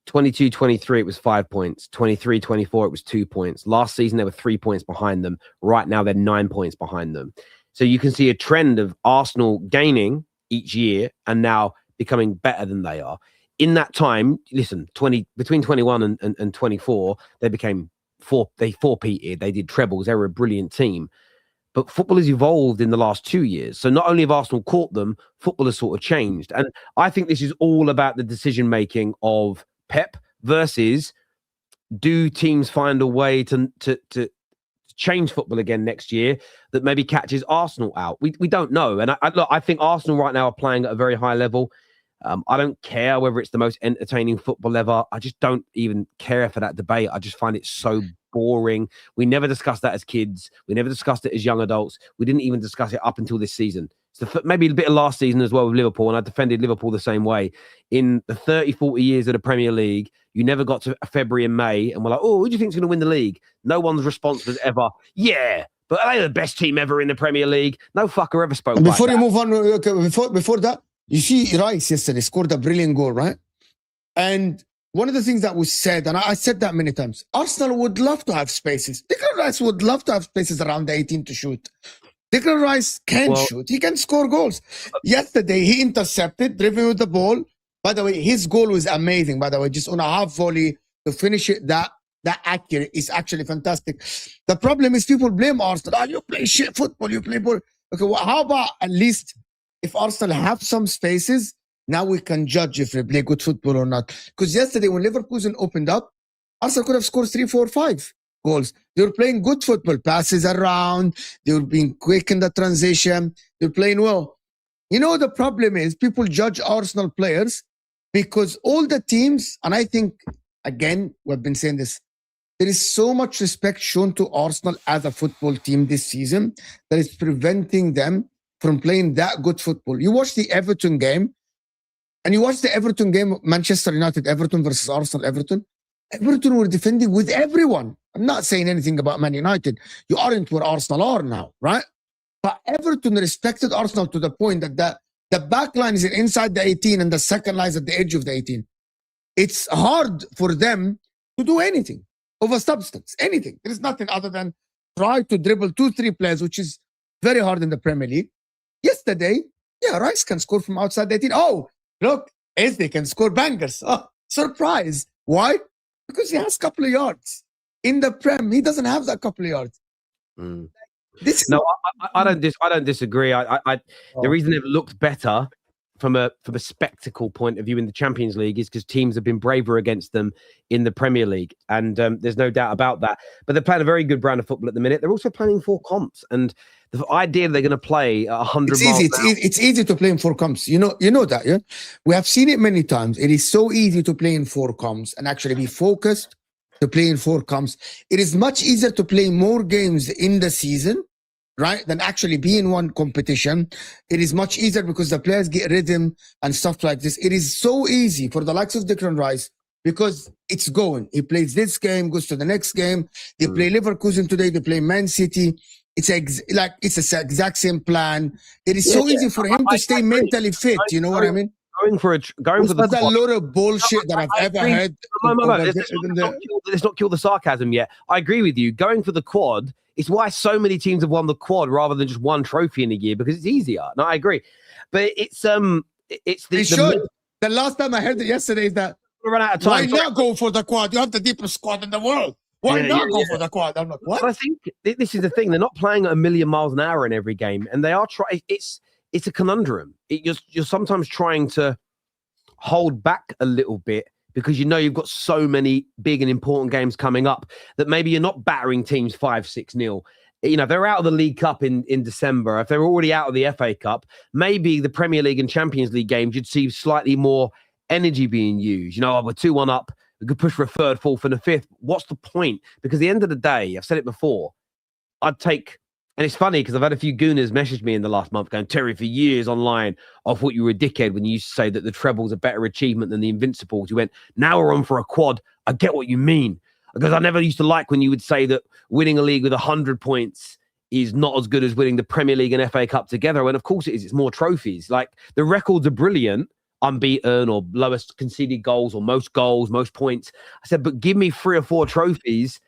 22-23, it was 5 points. 23-24, it was 2 points. Last season, they were 3 points behind them. Right now, they're 9 points behind them. So you can see a trend of Arsenal gaining each year and now becoming better than they are. In that time, listen, between 21 and 24, they became they four-peated. They did trebles. They were a brilliant team. But football has evolved in the last 2 years. So not only have Arsenal caught them, football has sort of changed. And I think this is all about the decision-making of Pep versus do teams find a way to change football again next year that maybe catches Arsenal out? We don't know. And I think Arsenal right now are playing at a very high level. I don't care whether it's the most entertaining football ever. I just don't even care for that debate. I just find it so boring. We never discussed that as kids. We never discussed it as young adults. We didn't even discuss it up until this season. So maybe a bit of last season as well with Liverpool, and I defended Liverpool the same way. In the 30, 40 years of the Premier League, you never got to February and May and we're like, oh, who do you think's going to win the league? No one's response was ever, yeah, but are they the best team ever in the Premier League? No fucker ever spoke. Before you move on, before that, you see Rice yesterday scored a brilliant goal, right? And one of the things that was said, and I said that many times, Arsenal would love to have spaces. Declan Rice would love to have spaces around the 18 to shoot. Declan Rice can shoot. He can score goals. Yesterday, he intercepted, driven with the ball. By the way, his goal was amazing, by the way. Just on a half volley to finish it that accurate is actually fantastic. The problem is people blame Arsenal. Oh, you play shit football, you play ball. Okay, well, how about at least if Arsenal have some spaces, now we can judge if they play good football or not. Because yesterday when Leverkusen opened up, Arsenal could have scored 3, 4, 5 goals. They were playing good football, passes around. They were being quick in the transition. They were playing well. You know, the problem is people judge Arsenal players because all the teams, and I think, again, we've been saying this, there is so much respect shown to Arsenal as a football team this season that is preventing them from playing that good football. You watch the Everton game, and you watch the Everton game, Manchester United, Everton versus Arsenal, Everton. Everton were defending with everyone. I'm not saying anything about Man United. You aren't where Arsenal are now, right? But Everton respected Arsenal to the point that the back line is inside the 18 and the second line is at the edge of the 18. It's hard for them to do anything of a substance, anything. There is nothing other than try to dribble 2-3 players, which is very hard in the Premier League. Yesterday, yeah, Rice can score from outside the 18. Oh, look, Eze can score bangers. Oh, surprise. Why? Because he has a couple of yards. In the Prem, he doesn't have that couple of yards. No, I don't disagree. The reason they've looked better from a spectacle point of view in the Champions League is because teams have been braver against them in the Premier League, and there's no doubt about that. But they're playing a very good brand of football at the minute. They're also playing 4 comps, and the idea they're going to play 100 miles. It's easy to play in 4 comps. You know that, yeah. We have seen it many times. It is so easy to play in 4 comps and actually be focused to play in 4 comps. It is much easier to play more games in the season, right, than actually be in one competition. It is much easier because the players get rhythm and stuff like this. It is so easy for the likes of Declan Rice because it's going. He plays this game, goes to the next game. They play Leverkusen today. They play Man City. It's the exact same plan. It is so easy for him to stay mentally fit. You know what I mean? Going for the quad. A lot of bullshit that I've ever heard. No. Let's not kill the sarcasm yet. I agree with you. Going for the quad. It's why so many teams have won the quad rather than just one trophy in a year, because it's easier. No, I agree. But the last time I heard it yesterday is that run out of time. Why not go for the quad? You have the deepest squad in the world. Why not go for the quad? I'm like, what? But I think this is the thing. They're not playing at 1,000,000 miles an hour in every game, and they are trying. It's a conundrum. You're sometimes trying to hold back a little bit, because you know you've got so many big and important games coming up that maybe you're not battering teams 5-6-0. You know, if they're out of the League Cup in December, if they're already out of the FA Cup, maybe the Premier League and Champions League games, you'd see slightly more energy being used. You know, we're 2-1 up, we could push for a 3rd, 4th, and a 5th. What's the point? Because at the end of the day, I've said it before, I'd take... And it's funny because I've had a few gooners message me in the last month going, Terry, for years online, I thought you were a dickhead when you used to say that the treble's a better achievement than the Invincibles. You went, now we're on for a quad. I get what you mean. Because I never used to like when you would say that winning a league with 100 points is not as good as winning the Premier League and FA Cup together. And of course it is. It's more trophies. Like, the records are brilliant, unbeaten or lowest conceded goals or most points. I said, but give me 3 or 4 trophies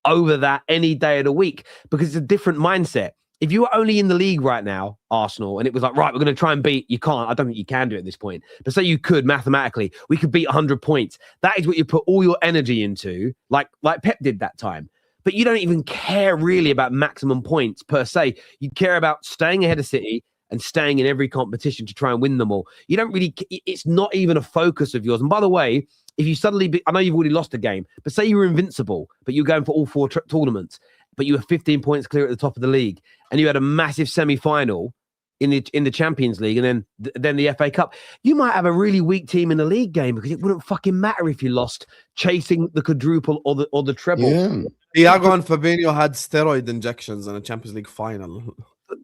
over that any day of the week, because it's a different mindset. If you were only in the league right now, Arsenal, and it was like, right, we're going to try and beat, you can't. I don't think you can do it at this point. But say you could mathematically, we could beat 100 points. That is what you put all your energy into, like Pep did that time. But you don't even care really about maximum points per se. You care about staying ahead of City and staying in every competition to try and win them all. You don't really, it's not even a focus of yours. And by the way, if you suddenly, I know you've already lost a game, but say you were invincible, but you're going for all 4 tournaments, but you were 15 points clear at the top of the league, and you had a massive semi-final in the Champions League, and then the FA Cup, you might have a really weak team in the league game, because it wouldn't fucking matter if you lost chasing the quadruple or the treble. Yeah. Thiago and Fabinho had steroid injections in a Champions League final.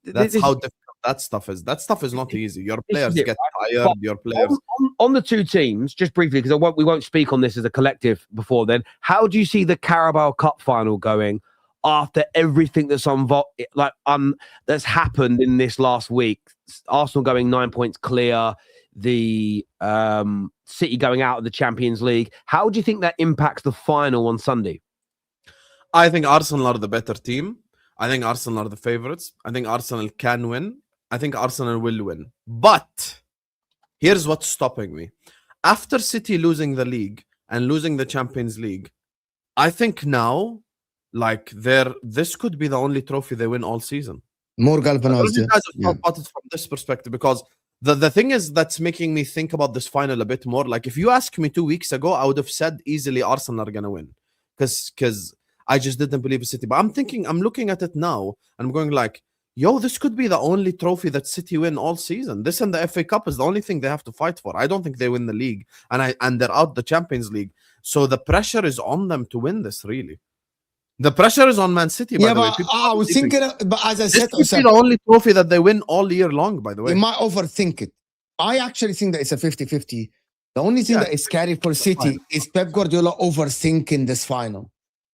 That's how difficult that stuff is. That stuff is not easy. Your players get tired. Your players on the 2 teams, just briefly, because we won't speak on this as a collective before then. How do you see the Carabao Cup final going after everything that's that's happened in this last week? Arsenal going 9 points clear, the City going out of the Champions League. How do you think that impacts the final on Sunday? I think Arsenal are the better team. I think Arsenal are the favorites. I think Arsenal can win. I think Arsenal will win. But here's what's stopping me. After City losing the league and losing the Champions League, I think now, this could be the only trophy they win all season. More galvanized. You guys have thought about it from this perspective, because the thing is that's making me think about this final a bit more. Like, if you asked me 2 weeks ago, I would have said easily Arsenal are going to win. Because I just didn't believe in City. But I'm looking at it now, and I'm going like, yo, this could be the only trophy that City win all season. This and the FA Cup is the only thing they have to fight for. I don't think they win the league, and they're out the Champions League. So the pressure is on them to win this. Really, the pressure is on Man City. By the way, I was thinking, but as I said, this could be the only trophy that they win all year long. By the way, you might overthink it. I actually think that it's a 50-50. The only thing that is scary for City is Pep Guardiola overthinking this final.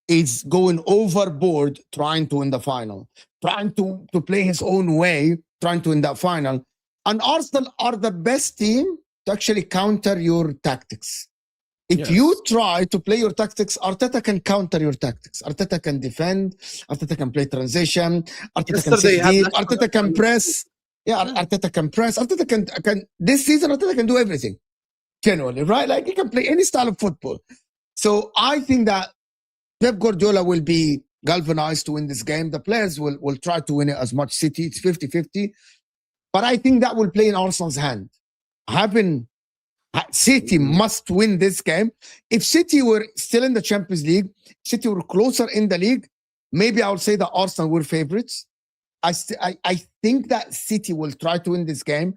It's going overboard trying to win the final, trying to play his own way, trying to win that final. And Arsenal are the best team to actually counter your tactics. If you try to play your tactics, Arteta can counter your tactics. Arteta can defend. Arteta can play transition. Arteta can sit deep. Arteta can press. Yeah, Arteta can press. Arteta can. This season, Arteta can do everything. Generally, right? Like he can play any style of football. So I think that Pep Guardiola will be galvanized to win this game. The players will try to win it as much. City, it's 50-50. But I think that will play in Arsenal's hand. City must win this game. If City were still in the Champions League, City were closer in the league, maybe I would say that Arsenal were favorites. I think that City will try to win this game.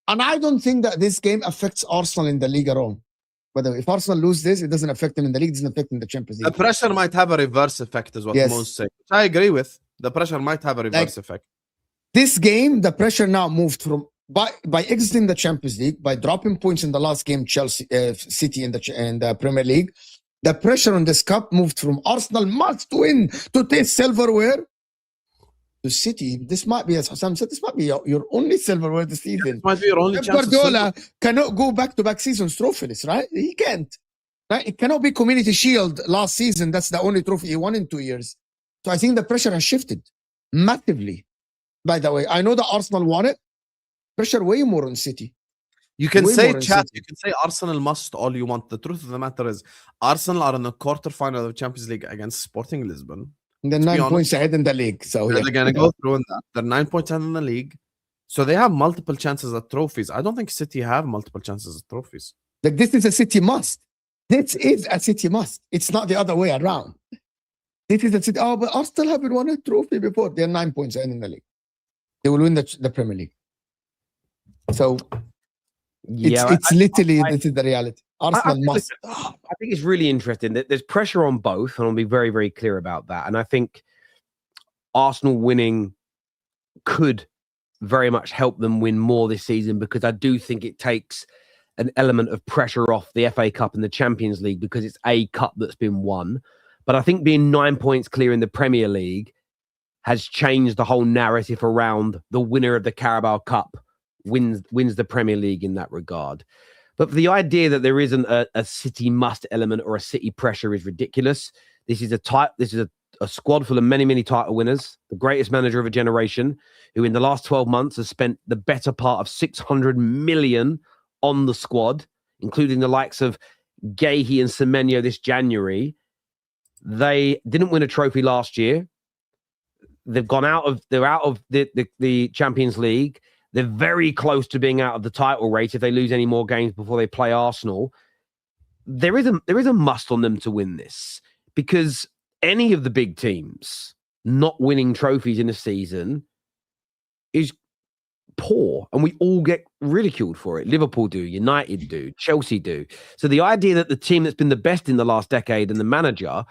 And I don't think that this game affects Arsenal in the league at all. By the way, if Arsenal lose this, it doesn't affect them in the league, it doesn't affect them in the Champions League. The pressure might have a reverse effect, is what most say. Which I agree with. The pressure might have a reverse effect. This game, the pressure now moved from by exiting the Champions League, by dropping points in the last game, City in the Premier League. The pressure on this cup moved from Arsenal must win to take silverware to City. This might be, as Hassan said, this might be your only silverware this season. This might be your only Pep chance. Guardiola cannot go back-to-back seasons trophyless, right? He can't. Right? It cannot be Community Shield last season. That's the only trophy he won in 2 years. So I think the pressure has shifted massively. By the way, I know that Arsenal won it. Pressure way more on City. You can say, chat, you can say Arsenal must all you want. The truth of the matter is, Arsenal are in the quarterfinal of the Champions League against Sporting Lisbon. They're 9 points ahead in the league. So they're going to go through in that. They're 9 points ahead in the league. So they have multiple chances at trophies. I don't think City have multiple chances at trophies. Like, this is a City must. This is a City must. It's not the other way around. This is a City. Oh, but Arsenal haven't won a trophy before. They're 9 points ahead in the league. They will win the Premier League. So it's literally this is the reality. Arsenal must. I think it's really interesting that there's pressure on both, and I'll be very, very clear about that. And I think Arsenal winning could very much help them win more this season, because I do think it takes an element of pressure off the FA Cup and the Champions League, because it's a cup that's been won. But I think being 9 points clear in the Premier League has changed the whole narrative around the winner of the Carabao Cup wins the Premier League in that regard. But the idea that there isn't a City must element or a City pressure is ridiculous. This is a squad full of many, many title winners, the greatest manager of a generation, who in the last 12 months has spent the better part of 600 million on the squad, including the likes of Gahey and Semenyo this January. They didn't win a trophy last year. They're out of the Champions League. They're very close to being out of the title race if they lose any more games before they play Arsenal. There is a must on them to win this, because any of the big teams not winning trophies in a season is poor, and we all get ridiculed for it. Liverpool do, United do, Chelsea do. So the idea that the team that's been the best in the last decade and the manager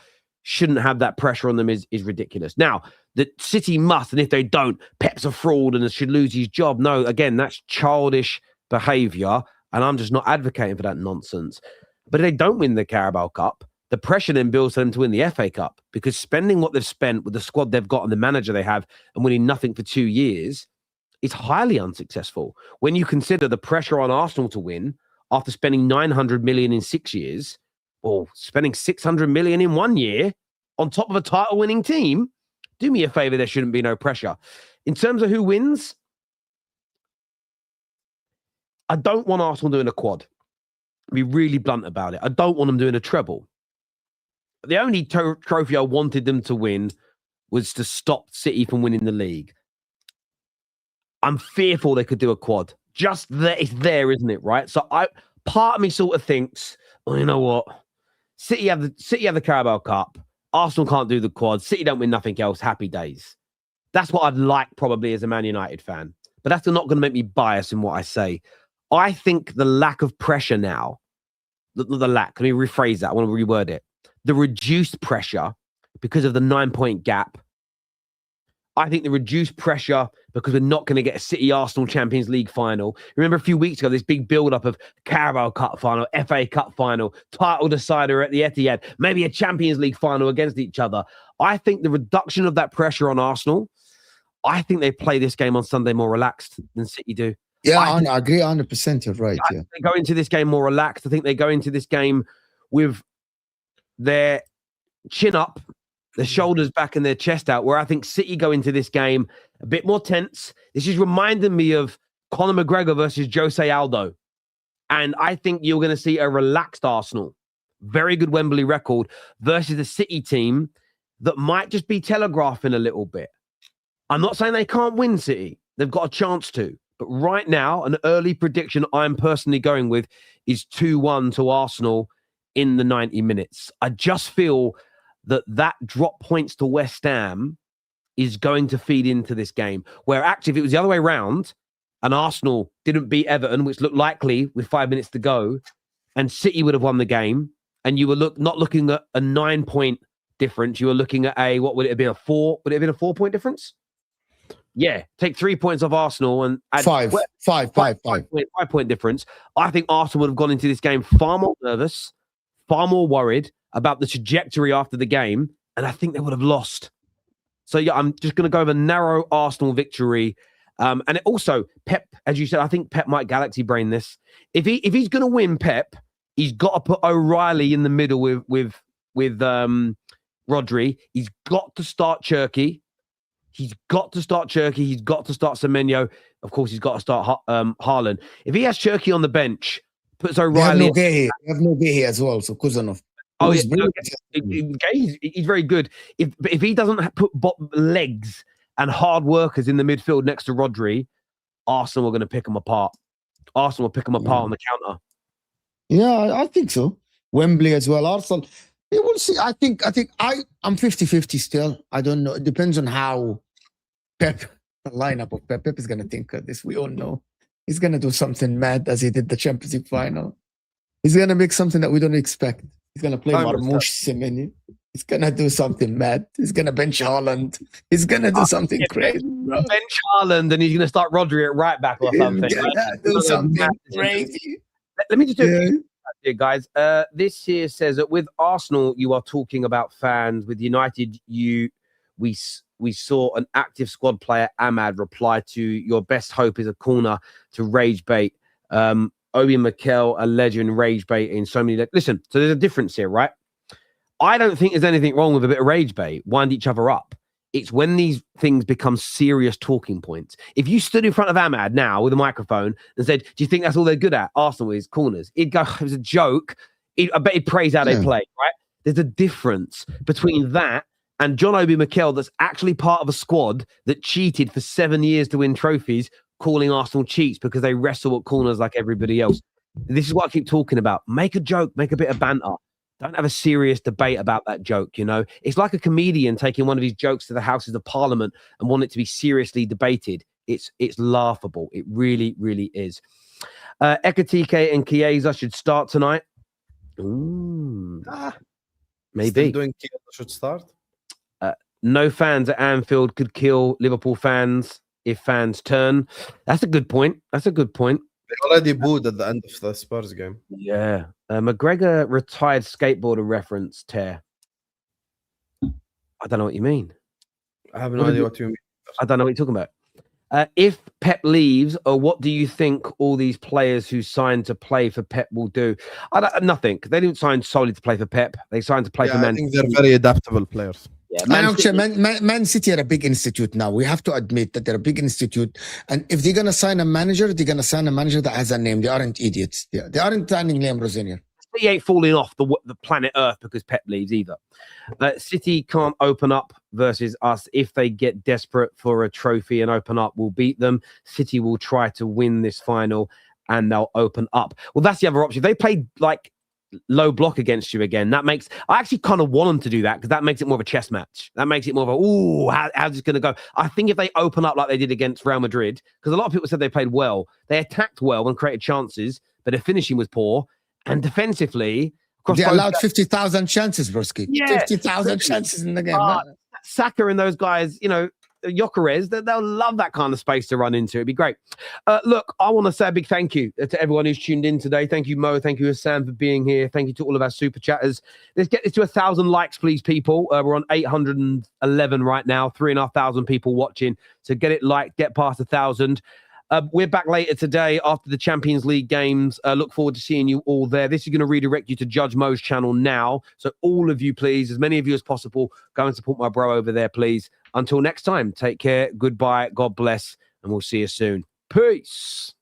shouldn't have that pressure on them is ridiculous. Now, the City must, and if they don't, Pep's a fraud and should lose his job. No, again, that's childish behaviour, and I'm just not advocating for that nonsense. But if they don't win the Carabao Cup, the pressure then builds for them to win the FA Cup, because spending what they've spent with the squad they've got and the manager they have and winning nothing for 2 years is highly unsuccessful. When you consider the pressure on Arsenal to win after spending 900 million in 6 years, or spending 600 million in 1 year on top of a title-winning team, do me a favour, there shouldn't be no pressure. In terms of who wins, I don't want Arsenal doing a quad. Be really blunt about it. I don't want them doing a treble. The only trophy I wanted them to win was to stop City from winning the league. I'm fearful they could do a quad. Just that it's there, isn't it? Right. So part of me sort of thinks, oh, you know what? City have the Carabao Cup. Arsenal can't do the quad. City don't win nothing else. Happy days. That's what I'd like probably as a Man United fan. But that's not going to make me biased in what I say. I think the lack of pressure now, the lack, let me rephrase that. I want to reword it. The reduced pressure because of the 9-point gap. I think the reduced pressure because we're not going to get a City Arsenal Champions League final. Remember a few weeks ago, this big build-up of Carabao Cup final, FA Cup final, title decider at the Etihad, maybe a Champions League final against each other. I think the reduction of that pressure on Arsenal, I think they play this game on Sunday more relaxed than City do. Yeah, I agree 100%. You're right. Yeah. They go into this game more relaxed. I think they go into this game with their chin up, their shoulders back and their chest out, where I think City go into this game a bit more tense. This is reminding me of Conor McGregor versus Jose Aldo. And I think you're going to see a relaxed Arsenal, very good Wembley record, versus a City team that might just be telegraphing a little bit. I'm not saying they can't win City. They've got a chance to. But right now, an early prediction I'm personally going with is 2-1 to Arsenal in the 90 minutes. I just feel that drop points to West Ham is going to feed into this game. Where actually, if it was the other way around and Arsenal didn't beat Everton, which looked likely with 5 minutes to go, and City would have won the game, and you were not looking at a 9-point difference, you were looking at what would it have been, a 4? Would it have been a 4-point difference? Yeah, take 3 points off Arsenal and add 5-point difference. I think Arsenal would have gone into this game far more nervous, far more worried about the trajectory after the game, and I think they would have lost. So yeah, I'm just going to go with a narrow Arsenal victory. And it also, Pep, as you said, I think Pep might galaxy brain this. If he's going to win, Pep, he's got to put O'Reilly in the middle with Rodri. He's got to start Cherky. He's got to start Cherky. He's got to start Semenyo. Of course, he's got to start Haaland. If he has Cherky on the bench, puts O'Reilly. They have no Gay as well, so Kuzanov. Oh, he's very good. If he doesn't put legs and hard workers in the midfield next to Rodri, Arsenal are going to pick them apart. Arsenal will pick them apart on the counter. Yeah, I think so. Wembley as well. Arsenal. We will see. I'm 50-50 still. I don't know. It depends on how Pep, the lineup of Pep is going to think of this. We all know he's going to do something mad as he did the Champions League final. He's going to make something that we don't expect. He's going to play Marmoush Semenyo. He's going to do something mad. He's going to bench Haaland. He's going to do something crazy, bro. Bench Haaland and he's going to start Rodri at right back or something. He's going to do something crazy. Let me just do here, guys. This here says that with Arsenal, you are talking about fans. With United, we saw an active squad player, Ahmad, reply to your best hope is a corner to rage bait. Obi Mikel, a legend, rage bait in so many. Listen, so there's a difference here, right? I don't think there's anything wrong with a bit of rage bait, wind each other up. It's when these things become serious talking points. If you stood in front of Ahmad now with a microphone and said, do you think that's all they're good at? Arsenal is corners. He'd go, it was a joke. I bet he'd praise how they play, right? There's a difference between that and John Obi Mikel that's actually part of a squad that cheated for 7 years to win trophies, calling Arsenal cheats because they wrestle at corners like everybody else. This is what I keep talking about. Make a joke, make a bit of banter. Don't have a serious debate about that joke, you know? It's like a comedian taking one of his jokes to the Houses of Parliament and want it to be seriously debated. It's laughable. It really, really is. Ekatike and Chiesa should start tonight. Ooh. Maybe. Still doing Chiesa should start? No fans at Anfield could kill Liverpool fans if fans turn. That's a good point. That's a good point. They already booed at the end of the Spurs game. Yeah. McGregor retired skateboarder reference, Tear. I don't know what you mean. I have no idea what you mean. I don't know what you're talking about. If Pep leaves, or what do you think all these players who signed to play for Pep will do? Nothing. They didn't sign solely to play for Pep. They signed to play for Man City. I think they're very adaptable players. Yeah, Man City are a big institute now. We have to admit that they're a big institute. And if they're going to sign a manager, they're going to sign a manager that has a name. They aren't idiots. They aren't signing Liam Rosenior. City ain't falling off the planet Earth because Pep leaves either. City can't open up versus us. If they get desperate for a trophy and open up, we'll beat them. City will try to win this final and they'll open up. Well, that's the other option. If they played like low block against you again. I actually kind of want them to do that because that makes it more of a chess match. That makes it more of a, how's this going to go? I think if they open up like they did against Real Madrid, because a lot of people said they played well, they attacked well and created chances, but their finishing was poor. And defensively, they allowed 50,000 chances, Broski. Yeah. 50,000 chances in the game. Saka and those guys, Gyökeres, they'll love that kind of space to run into. It'd be great. Look, I want to say a big thank you to everyone who's tuned in today. Thank you, Mo. Thank you, Hassan, for being here. Thank you to all of our super chatters. Let's get this to 1,000 likes, please, people. We're on 811 right now, 3,500 people watching. So get it liked, get past 1,000. We're back later today after the Champions League games. Look forward to seeing you all there. This is going to redirect you to Judge Mo's channel now. So all of you, please, as many of you as possible, go and support my bro over there, please. Until next time, take care. Goodbye. God bless. And we'll see you soon. Peace.